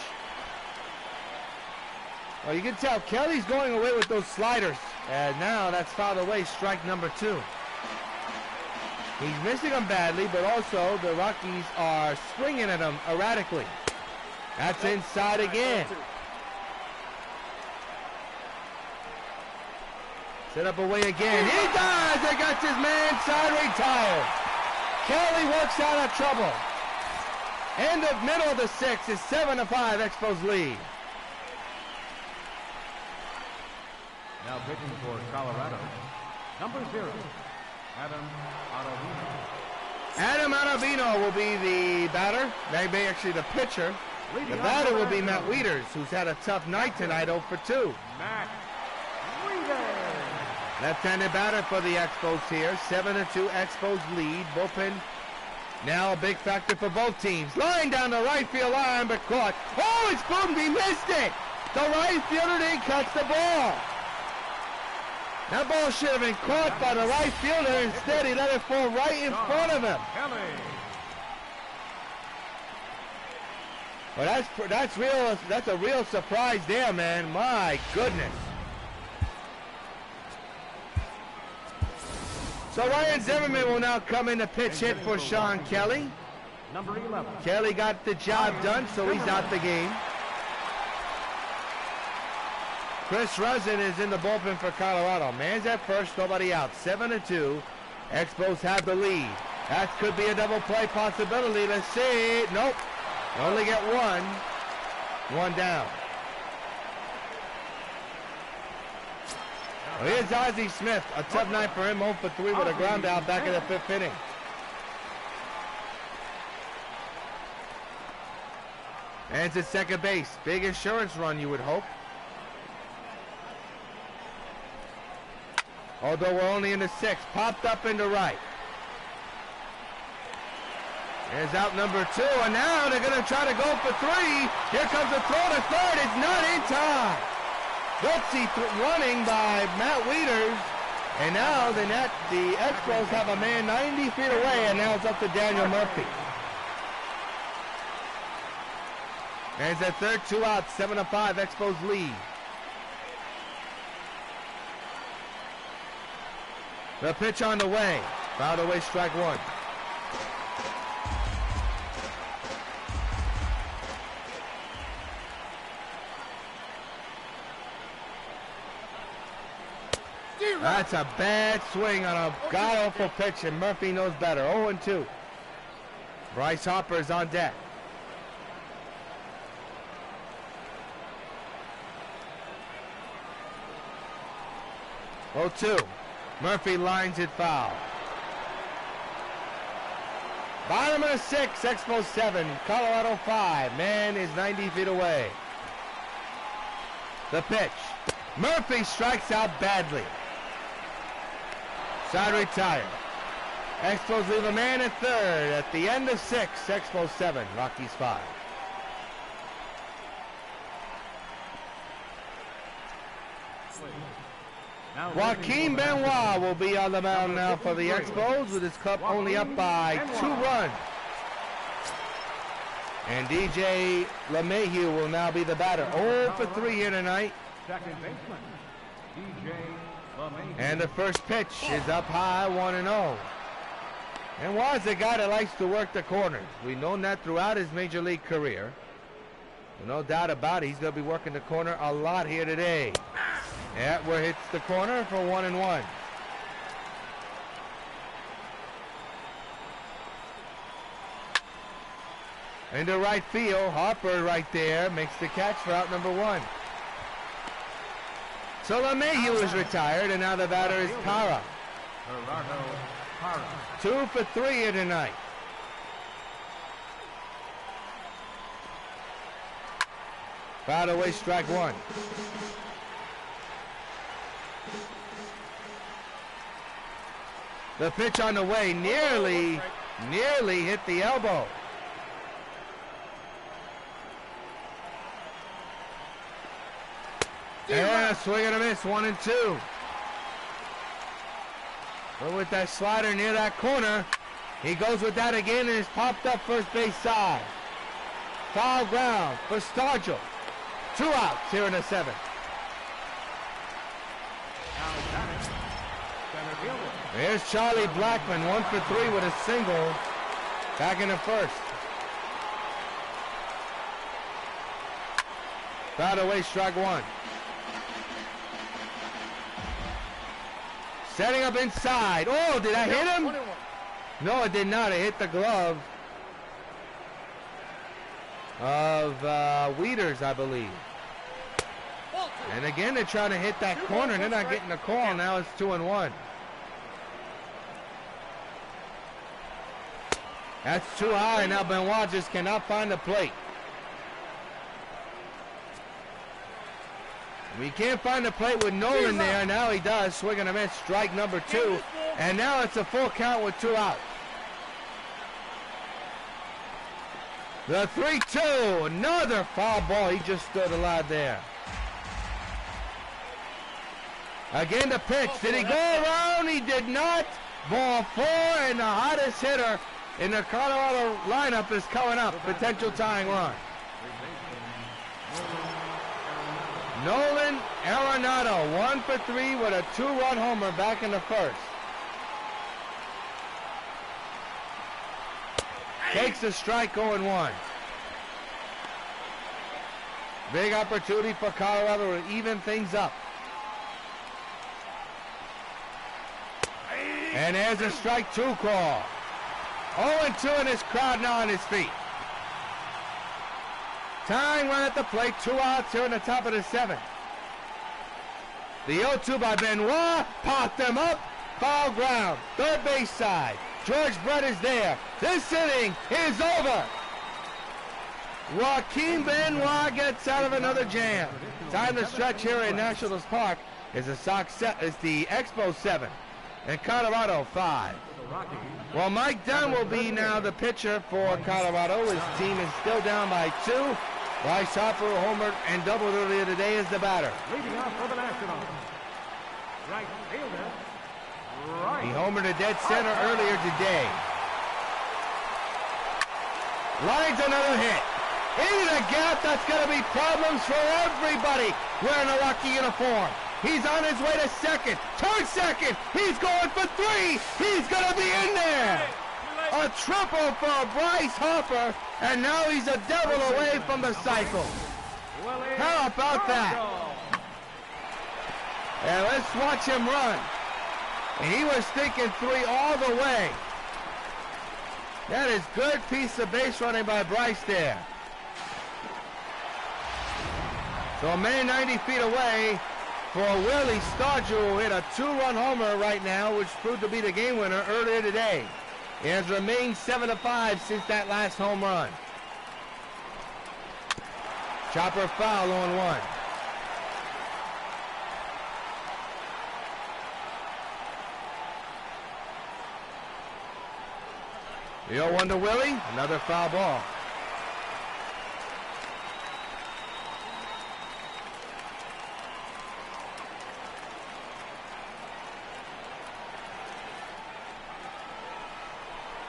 Well, you can tell Kelly's going away with those sliders, and now that's fouled away, strike number 2. He's missing them badly, but also the Rockies are swinging at him erratically. That's inside again. Set up away again. He does! They got his man side retired. Kelly works out of trouble. End of middle of the 6th is 7-5 Expos lead. Now pitching for Colorado, number 0, Adam Ottavino. Adam Ottavino will be the batter. Maybe actually the pitcher. The batter will be Matt Wieters, who's had a tough night tonight, 0 for 2. Matt Wieters. Left-handed batter for the Expos here. 7-2 Expos lead. Bullpen now a big factor for both teams. Line down the right field line, but caught. Oh, it's boomed. He missed it. The right fielder didn't catch the ball. That ball should have been caught by the right fielder. Instead, he let it fall right in front of him. Well, that's a real surprise there, man. My goodness. So Ryan Zimmerman will now come in to pitch hit for Sean Kelly. Number 11. Kelly got the job done, so he's out the game. Chris Rusin is in the bullpen for Colorado. Man's at first, nobody out. 7-2. Expos have the lead. That could be a double play possibility. Let's see. Nope. Only get one. One down. Well, here's Ozzie Smith. A tough night for him. 0 for 3 with a ground out back in the 5th inning. And it's at second base. Big insurance run, you would hope. Although we're only in the 6th. Popped up into right. Here's out number 2. And now they're going to try to go for 3. Here comes the throw to third. It's not in time. Gutsy running by Matt Wieters. And now the Expos have a man 90 feet away. And now it's up to Daniel Murphy. And it's at third, 2 outs, 7-5, Expos lead. The pitch on the way. Fouled away, strike 1. That's a bad swing on a god-awful pitch, and Murphy knows better. 0-2. Bryce Harper is on deck. 0-2. Murphy lines it foul. Bottom of the 6th, Expos 7, Colorado 5. Man is 90 feet away. The pitch. Murphy strikes out badly. Side retired. Expos leave a man at third at the end of 6, Expos 7, Rockies 5. Joaquin Benoit will be on the mound now for the Expos with his club only up by 2 runs. And DJ LeMahieu will now be the batter. 0 for 3 here tonight. Second baseman, DJ LeMahieu. And the first pitch is up high, 1-0. And Juan's a guy that likes to work the corners. We've known that throughout his major league career. No doubt about it, he's going to be working the corner a lot here today. Atwood hits the corner for 1-1. Into right field, Harper right there makes the catch for out number 1. So LeMahieu is retired, and now the batter is Parra. 2 for 3 here tonight. Fouled away, strike 1. The pitch on the way, nearly hit the elbow. And a swing and a miss, 1-2. But with that slider near that corner, he goes with that again and is popped up first base side. Foul ground for STARGELL. 2 outs here in the 7th. There's Charlie Blackmon, 1 for 3 with a single. Back in the 1st. Fouled away, strike 1. Setting up inside. Oh, did I hit him? No, it did not. It hit the glove of Wieters, I believe. And again, they're trying to hit that corner. They're not getting the call. Now it's 2-1. That's too high. Now Benoit just cannot find the plate. We can't find the plate with Nolan there. Now he does. Swing and a miss. Strike number 2. And now it's a full count with 2 outs. The 3-2. Another foul ball. He just stood alive there. Again the pitch. Did he go around? He did not. Ball 4, and the hottest hitter in the Colorado lineup is coming up. Potential tying run. Nolan ARENADO, 1 for 3 with a 2-run homer back in the 1st. Takes a strike, 0-1. Big opportunity for Colorado to even things up. And there's a strike 2 call. 0-2 in this crowd now on his feet. Tying run at the plate, 2 outs here in the top of the 7th. The 0-2 by Benoit, popped them up, foul ground, third base side. George Brett is there. This inning is over. Joaquin Benoit gets out of another jam. Time to stretch here in Nationals Park is the Expos 7 and Colorado 5. Well, Mike Dunn will be now the pitcher for Colorado. His team is still down by 2. Bryce Harper homered and doubled earlier today as the batter. Leading off for the Nationals, right fielder, He homered to dead center earlier today. Lines another hit. Into the gap, that's going to be problems for everybody wearing a Rocky uniform. He's on his way to second. Turn second. He's going for 3. He's going to be in there. A triple for Bryce Harper, and now he's a double away from the cycle. How about that? And let's watch him run. And he was thinking 3 all the way. That is good piece of base running by Bryce there. So a man 90 feet away for Willie. STARGELL hit a 2-run homer right now, which proved to be the game winner earlier today. It has remained 7-5 since that last home run. Chopper foul on 1. The 0-1 to Willie, another foul ball.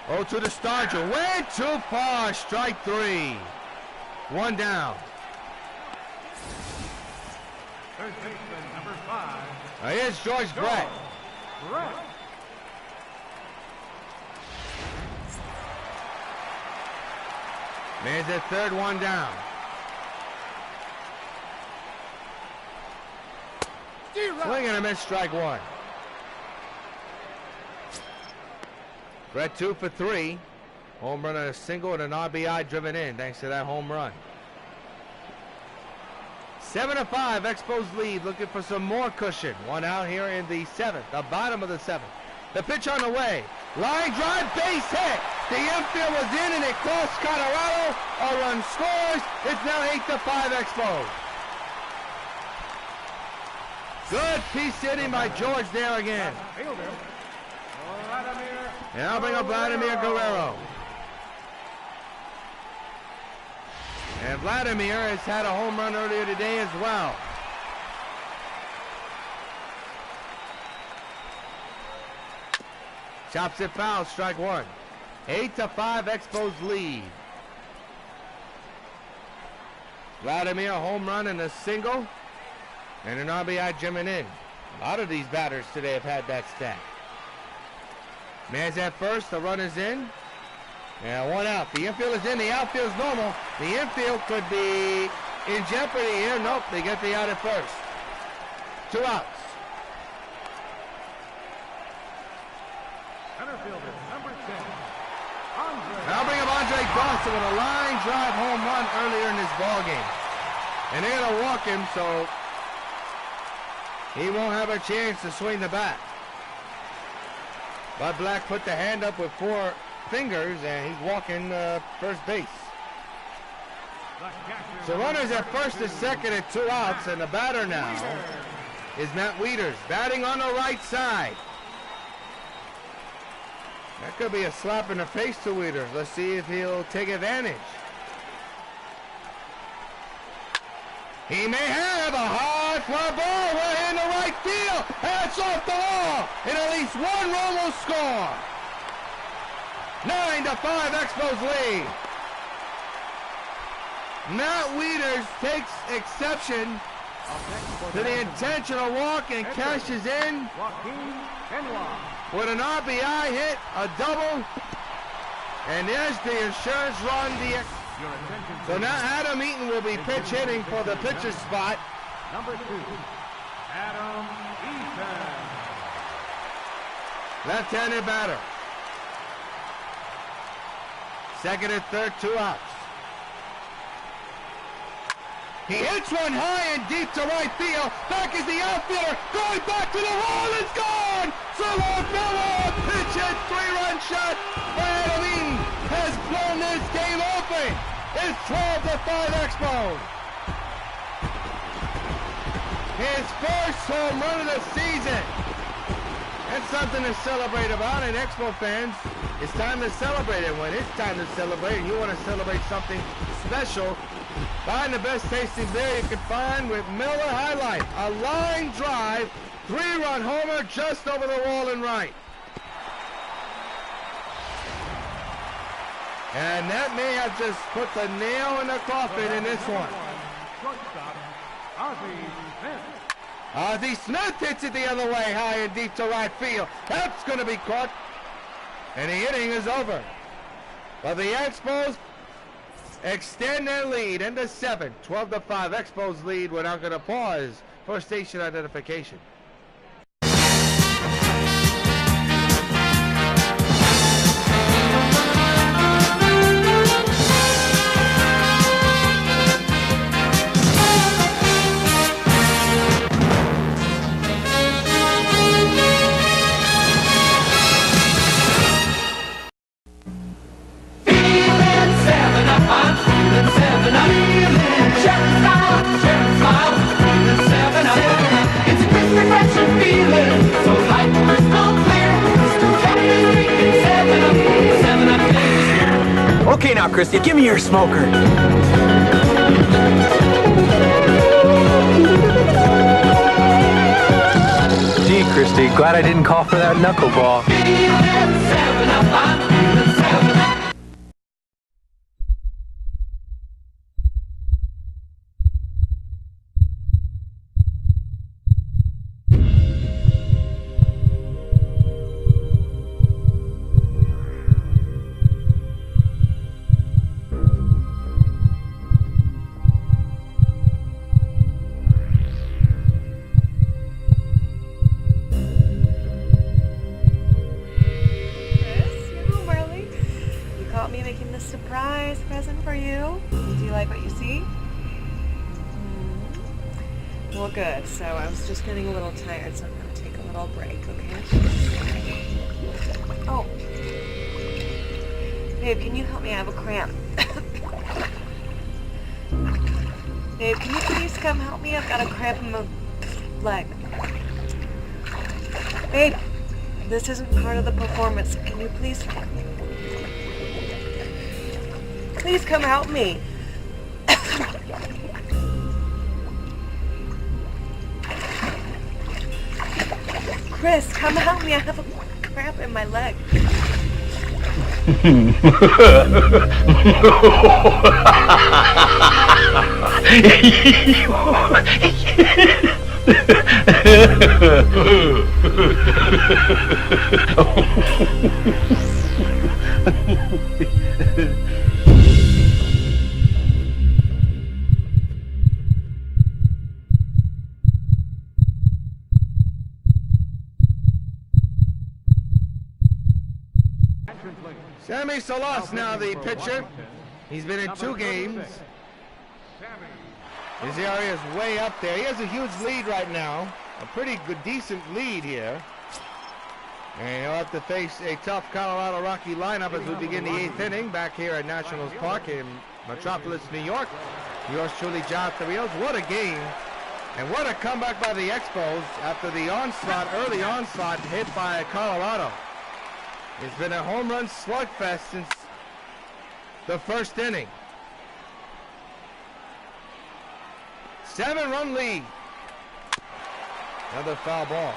Oh, to the STARGELL, went too far, strike 3. 1 down. third baseman, number 5. Now here's George Brett. Brett. Man's at third, 1 down. Swing and a miss, strike 1. Brett 2 for 3. Home run and a single and an RBI driven in thanks to that home run. 7-5, Expos lead, looking for some more cushion. 1 out here in the 7th, the bottom of the 7th. The pitch on the way. Line drive, base hit. The infield was in and it cost Colorado. A run scores. It's now 8-5 Expos. Good piece hitting by George there again. Fielder, Vladimir. And I'll bring up Vladimir Guerrero. And Vladimir has had a home run earlier today as well. Chops it foul, strike 1. 8-5 Expos lead. Vladimir home run and a single. And an RBI jamming in. A lot of these batters today have had that stat. Man's at first, the run is in. And 1 out. The infield is in, the outfield is normal. The infield could be in jeopardy here. Nope, they get the out at first. 2 outs. Center fielder, number 10. Andre. Now bring up Andre Dawson with a line drive home run earlier in this ball game. And they're going to walk him, so he won't have a chance to swing the bat. But Black put the hand up with 4 fingers, and he's walking first base. So runners at first and second at 2 outs, and the batter now is Matt Wieters, batting on the right side. That could be a slap in the face to Wieters. Let's see if he'll take advantage. He may have a hard fly ball. We're in the right field. That's off the wall. And at least 1 run will score. 9-5 Expos lead. Matt Wieters takes exception to the intentional walk and cashes in with an RBI hit, a double. And there's the insurance run Your attention, So please. now Adam Eaton will be pitch hitting for the pitcher's spot. Number 2, Adam Eaton. Left-handed batter. Second and third, 2 outs. He hits one high and deep to right field. Back is the outfielder. Going back to the wall. It's gone. Solo Miller, pitch hit, 3-run shot by Adam Eaton has blown this game open. It's 12-5 Expos. His first home run of the season. That's something to celebrate about, and Expo fans, it's time to celebrate it. When it's time to celebrate, and you want to celebrate something special, find the best tasting beer you can find with Miller High Life. A line drive, 3-run homer just over the wall and right. And that may have just put the nail in the coffin in this one. Shortstop, Ozzie Smith. Ozzie Smith hits it the other way, high and deep to right field. That's going to be caught. And the inning is over. But the Expos extend their lead into 7. 12-5 Expos lead. We're now going to pause for station identification. Okay now, Christy, give me your smoker. Gee, Christy, glad I didn't call for that knuckleball. Surprise present for you. Do you like what you see? Well, good. So I was just getting a little tired, so I'm going to take a little break, okay? Oh. Babe, can you help me? I have a cramp. Babe, can you please come help me? I've got a cramp in my leg. Babe, this isn't part of the performance. Can you please... Please come help me. Chris, come help me. I have a cramp in my leg. Sammy Salas now the pitcher. He's been in 2 games. His area is way up there. He has a huge lead right now. A pretty good, decent lead here. And he'll have to face a tough Colorado Rocky lineup as we begin the 8th inning back here at Nationals Park in Metropolis, New York. Yours truly, John Rios. What a game. And what a comeback by the Expos after the onslaught, early onslaught hit by Colorado. It's been a home run slugfest since the first inning. 7-run lead. Another foul ball.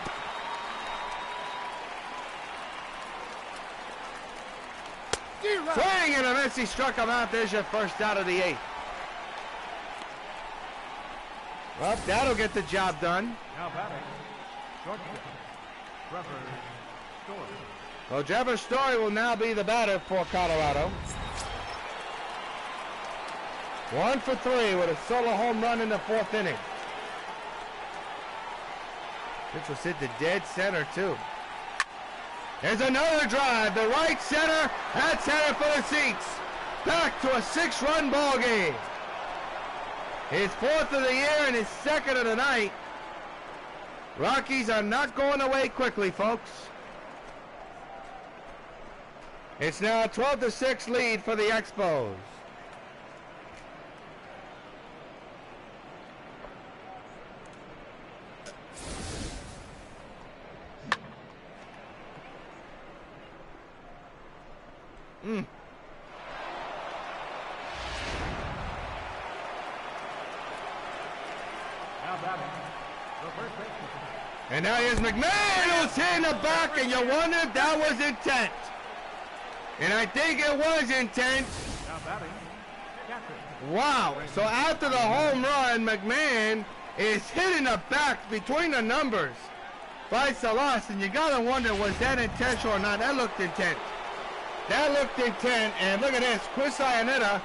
Swing and a miss. He struck him out. There's your first out of the 8th. Well, that'll get the job done. Now batting, shortstop, Trevor Story. Well, Trevor Story will now be the batter for Colorado. 1 for 3 with a solo home run in the 4th inning. This was hit to dead center, too. There's another drive. The right center. That's headed for the seats. Back to a 6-run ball game. His 4th of the year and his 2nd of the night. Rockies are not going away quickly, folks. It's now a 12-6 lead for the Expos. And now here's McMahon, who's hitting the back, and you wonder if that was intent. And I think it was intent. Wow. So after the home run, McMahon is hitting the back between the numbers by Salas, and you gotta wonder, was that intentional or not? That looked intent. That looked intent, and look at this. Chris Iannetta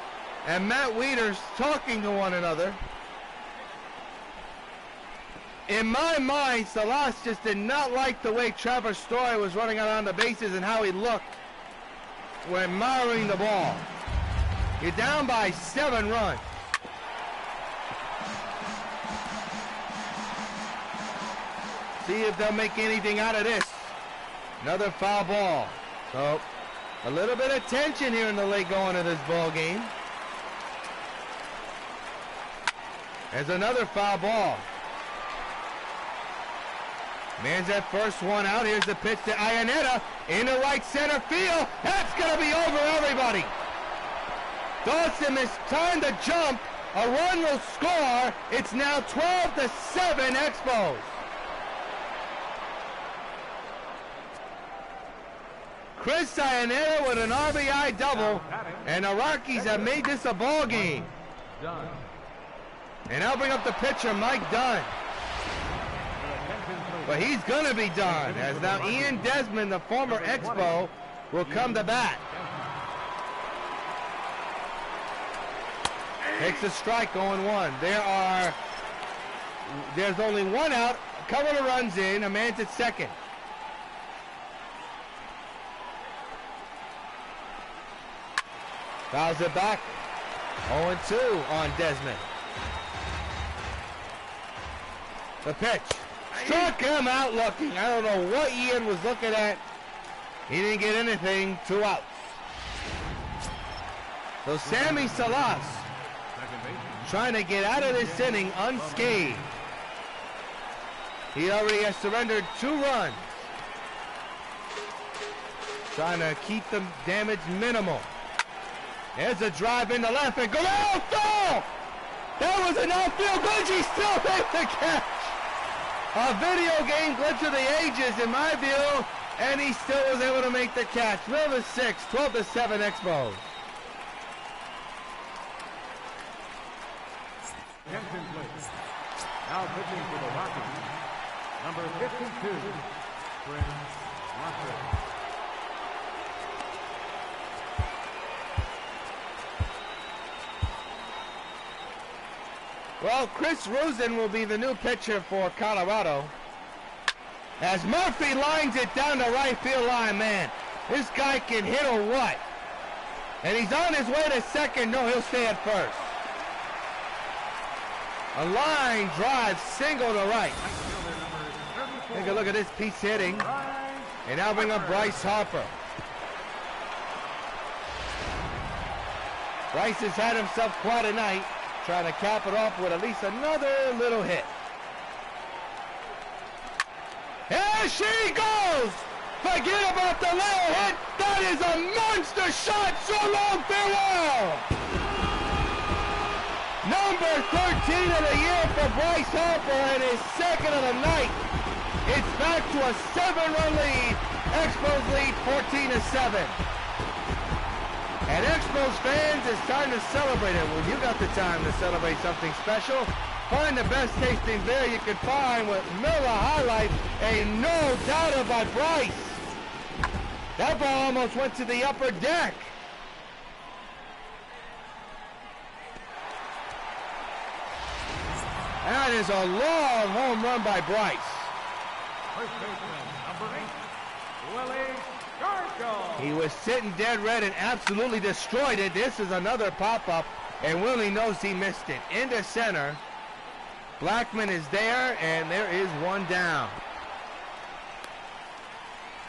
and Matt Wieters talking to one another. In my mind, Salas just did not like the way Trevor Story was running around the bases and how he looked when mowing the ball. You're down by 7 runs. See if they'll make anything out of this. Another foul ball. So, a little bit of tension here in the late going of this ball game. There's another foul ball. Man's that first one out. Here's the pitch to Iannetta in the right center field. That's going to be over everybody. Dawson is time to jump. A run will score. It's now 12-7 Expos. Chris Iannetta with an RBI double, and the Rockies have made this a ball game. And I'll bring up the pitcher, Mike Dunn. But he's going to be done, as now Ian Desmond, the former Expo, will come to bat. Takes a strike, 0-1. There's only one out, a couple of runs in, a man's at second. Fouls it back, 0-2 on Desmond. The pitch. Struck him out looking. I don't know what Ian was looking at. He didn't get anything. 2 outs. So Sammy Salas trying to get out of this inning unscathed. He already has surrendered 2 runs. Trying to keep the damage minimal. There's a drive into left and Guerrero stole! That was an outfield glitch. He still made the catch. A video game glitch of the ages in my view, and he still was able to make the catch. 12-6, 12-7 Expos. Kempton plays. Now pitching for the Rockies, number 52, Chris Rosen. Well, Chris Rosen will be the new pitcher for Colorado. As Murphy lines it down the right field line, man. This guy can hit or what? And he's on his way to second. No, he'll stay at first. A line drive, single to right. Take a look at this piece hitting. And now bring up Bryce Harper. Bryce has had himself quite a night. Trying to cap it off with at least another little hit. Here she goes! Forget about the little hit. That is a monster shot. So long, farewell! Number 13 of the year for Bryce Harper and his 2nd of the night. It's back to a 7-run lead. Expos lead 14-7. And Expos fans, it's time to celebrate it. Well, you got the time to celebrate something special. Find the best tasting beer you can find with Miller High Life, a no doubter by Bryce. That ball almost went to the upper deck. That is a long home run by Bryce. First baseman, number 8, Willie STARGELL. He was sitting dead red and absolutely destroyed it. This is another pop-up, and Willie knows he missed it. Into center. Blackmon is there, and there is one down.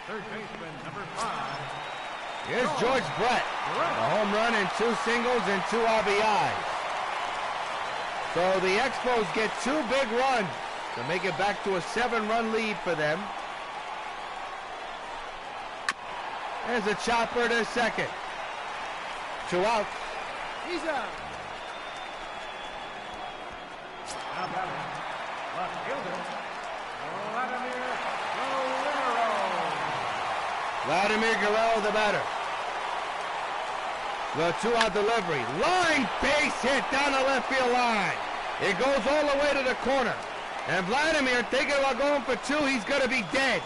Third baseman, number 5. Here's George Brett. A home run and 2 singles and 2 RBIs. So the Expos get 2 big runs to make it back to a 7-run lead for them. There's a chopper to second. 2 out. He's out. Now batting, left fielder, Vladimir Guerrero, the batter. The 2-out delivery. Line base hit down the left field line. It goes all the way to the corner. And Vladimir thinking about going for 2. He's going to be dead.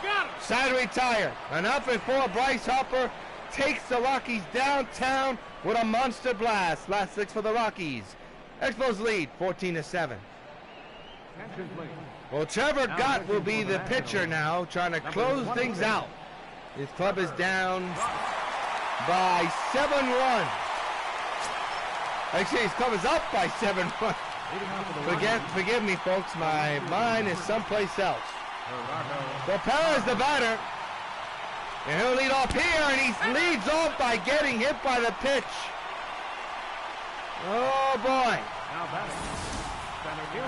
got him. Side retire. An up and 4. Bryce Harper takes the Rockies downtown with a monster blast. Last 6 for the Rockies. Expos lead 14-7. Well, Trevor Gott will be the pitcher now, trying to close things out. His club is down by 7 runs. Actually, his club is up by 7 runs. Forgive me, folks. My mind is someplace else. So Parra's the batter. And he'll lead off here, and he leads off by getting hit by the pitch. Oh, boy.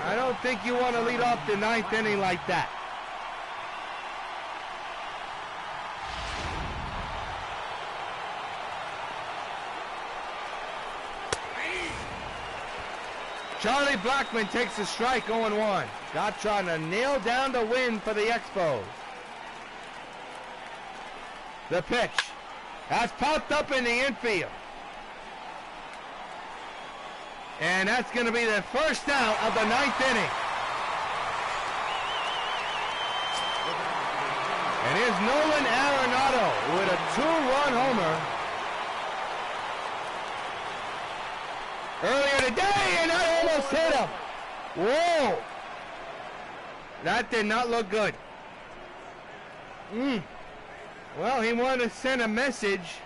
I don't think you want to lead off the 9th inning like that. Charlie Blackmon takes a strike, 0-1. Gott trying to nail down the win for the Expos. The pitch. That's popped up in the infield. And that's going to be the first out of the 9th inning. And here's NOLAN ARENADO with a 2-run homer earlier today, and that almost hit him. Whoa. That did not look good. Well, he wanted to send a message.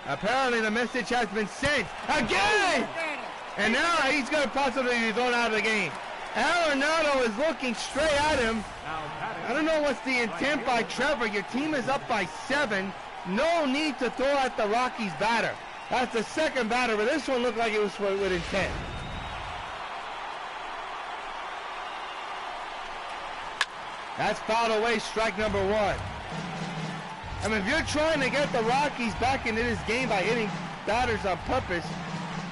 Apparently the message has been sent again! And now he's going to possibly be thrown out of the game. ARENADO is looking straight at him. I don't know what's the intent by Trevor. Your team is up by 7. No need to throw at the Rockies batter. That's the second batter, but this one looked like it was with intent. That's fouled away, strike number 1. I mean, if you're trying to get the Rockies back into this game by hitting batters on purpose,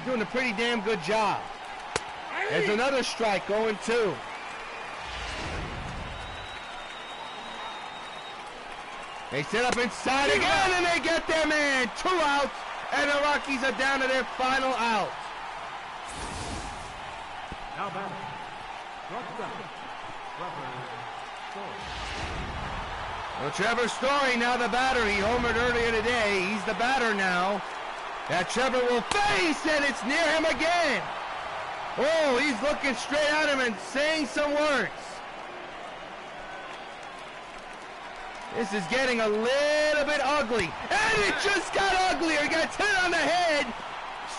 you're doing a pretty damn good job. There's another strike, 0-2. They set up inside again, and they get their man. 2 outs, and the Rockies are down to their final out. Now batting, Well, Trevor Story now the batter. He homered earlier today. He's the batter now. That Trevor will face, and it's near him again. Oh, he's looking straight at him and saying some words. This is getting a little bit ugly. And it just got uglier. He got hit on the head.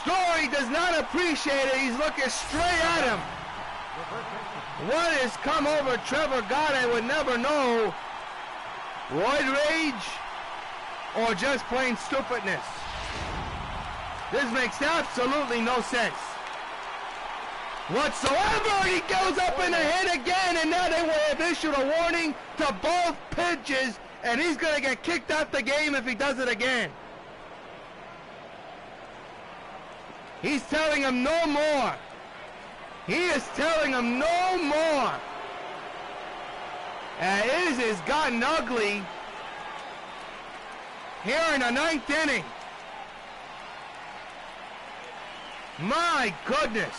Story does not appreciate it. He's looking straight at him. What has come over Trevor Gott, I would never know. Roid rage or just plain stupidness. This makes absolutely no sense whatsoever. He goes up in the head again, and now they will have issued a warning to both pitches, and he's going to get kicked out the game if he does it again. He's telling him no more. He is telling him no more. And it has gotten ugly here in the 9th inning. My goodness.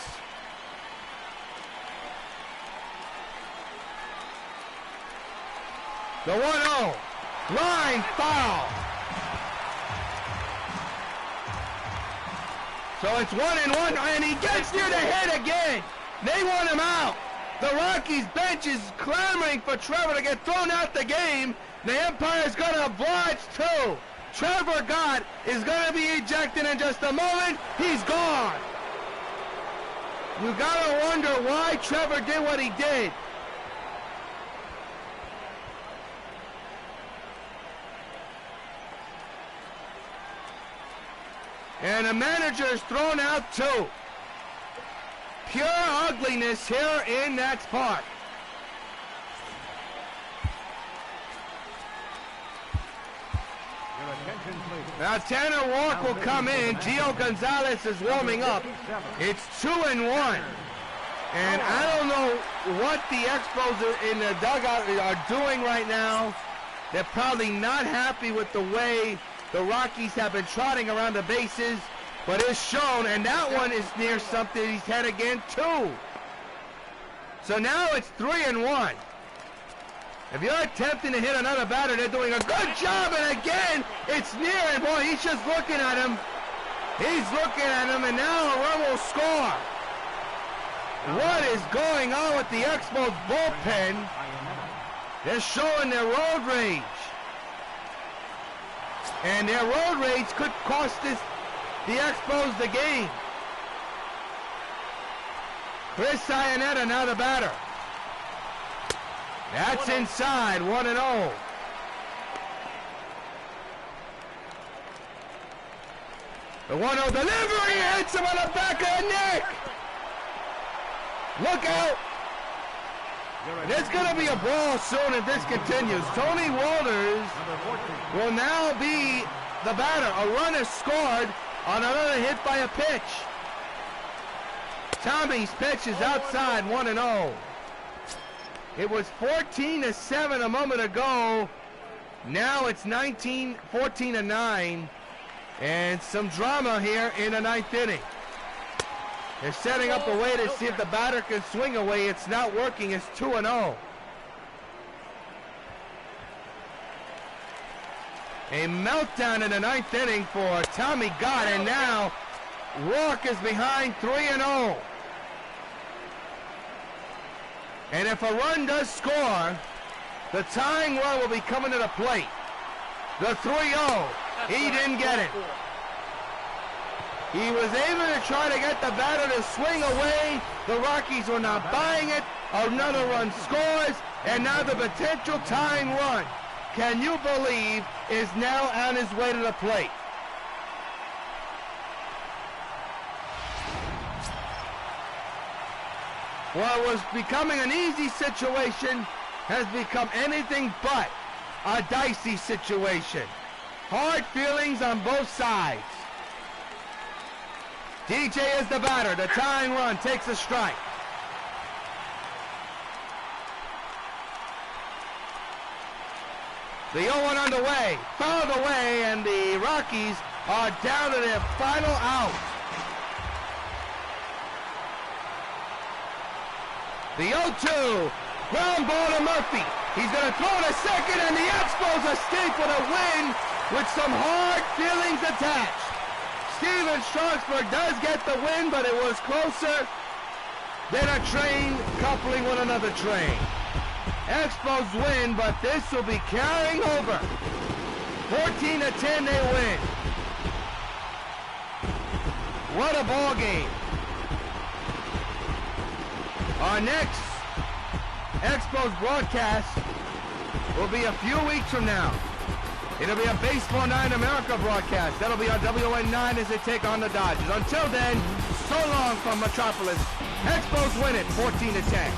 The 1-0. Line foul. So it's 1-1, and he gets near the hit again. They want him out. The Rockies bench is clamoring for Trevor to get thrown out the game. The Empire's going to oblige too. Trevor Gott is going to be ejected in just a moment. He's gone. You got to wonder why Trevor did what he did. And the manager is thrown out too. Pure ugliness here in Nats Park. Now Tanner Walk will come in. Gio Gonzalez is warming up. It's 2-1. And I don't know what the Expos in the dugout are doing right now. They're probably not happy with the way the Rockies have been trotting around the bases, but it's shown, and that one is near something. He's hit again too. So now it's 3-1. If you're attempting to hit another batter, they're doing a good job, and again, it's near, and boy, he's just looking at him. He's looking at him, and now a run will score. What is going on with the Expos bullpen? They're showing their road rage. And their road rage could cost the Expos the game. Chris Iannetta now the batter. That's inside, 1-0. The 1-0 delivery hits him on the back of the neck. Look out. There's going to be a brawl soon if this continues. Tony Walters will now be the batter. A run is scored on another hit by a pitch. Tommy's pitch is outside, 1-0. It was 14-7 a moment ago. Now it's 14-9. And some drama here in the ninth inning. They're setting up a way to see if the batter can swing away. It's not working. It's 2-0. A meltdown in the ninth inning for Tommy Gott, and now Rourke is behind 3-0. And if a run does score, the tying run will be coming to the plate. The 3-0. He didn't get it. He was able to try to get the batter to swing away. The Rockies were not buying it. Another run scores, and now the potential tying run, can you believe, is now on his way to the plate. What was becoming an easy situation has become anything but a dicey situation. Hard feelings on both sides. DJ is the batter. The tying run takes a strike. The 0-1 underway, fouled away, and the Rockies are down to their final out. The 0-2, ground ball to Murphy. He's going to throw to second, and the Expos escape with a win with some hard feelings attached. Steven Strasburg does get the win, but it was closer than a train coupling with another train. Expos win, but this will be carrying over. 14-10 they win. What a ball game. Our next Expos broadcast will be a few weeks from now. It'll be a Baseball Night in America broadcast. That'll be on W.O.N 9 as they take on the Dodgers. Until then, so long from Metropolis. Expos win it 14-10.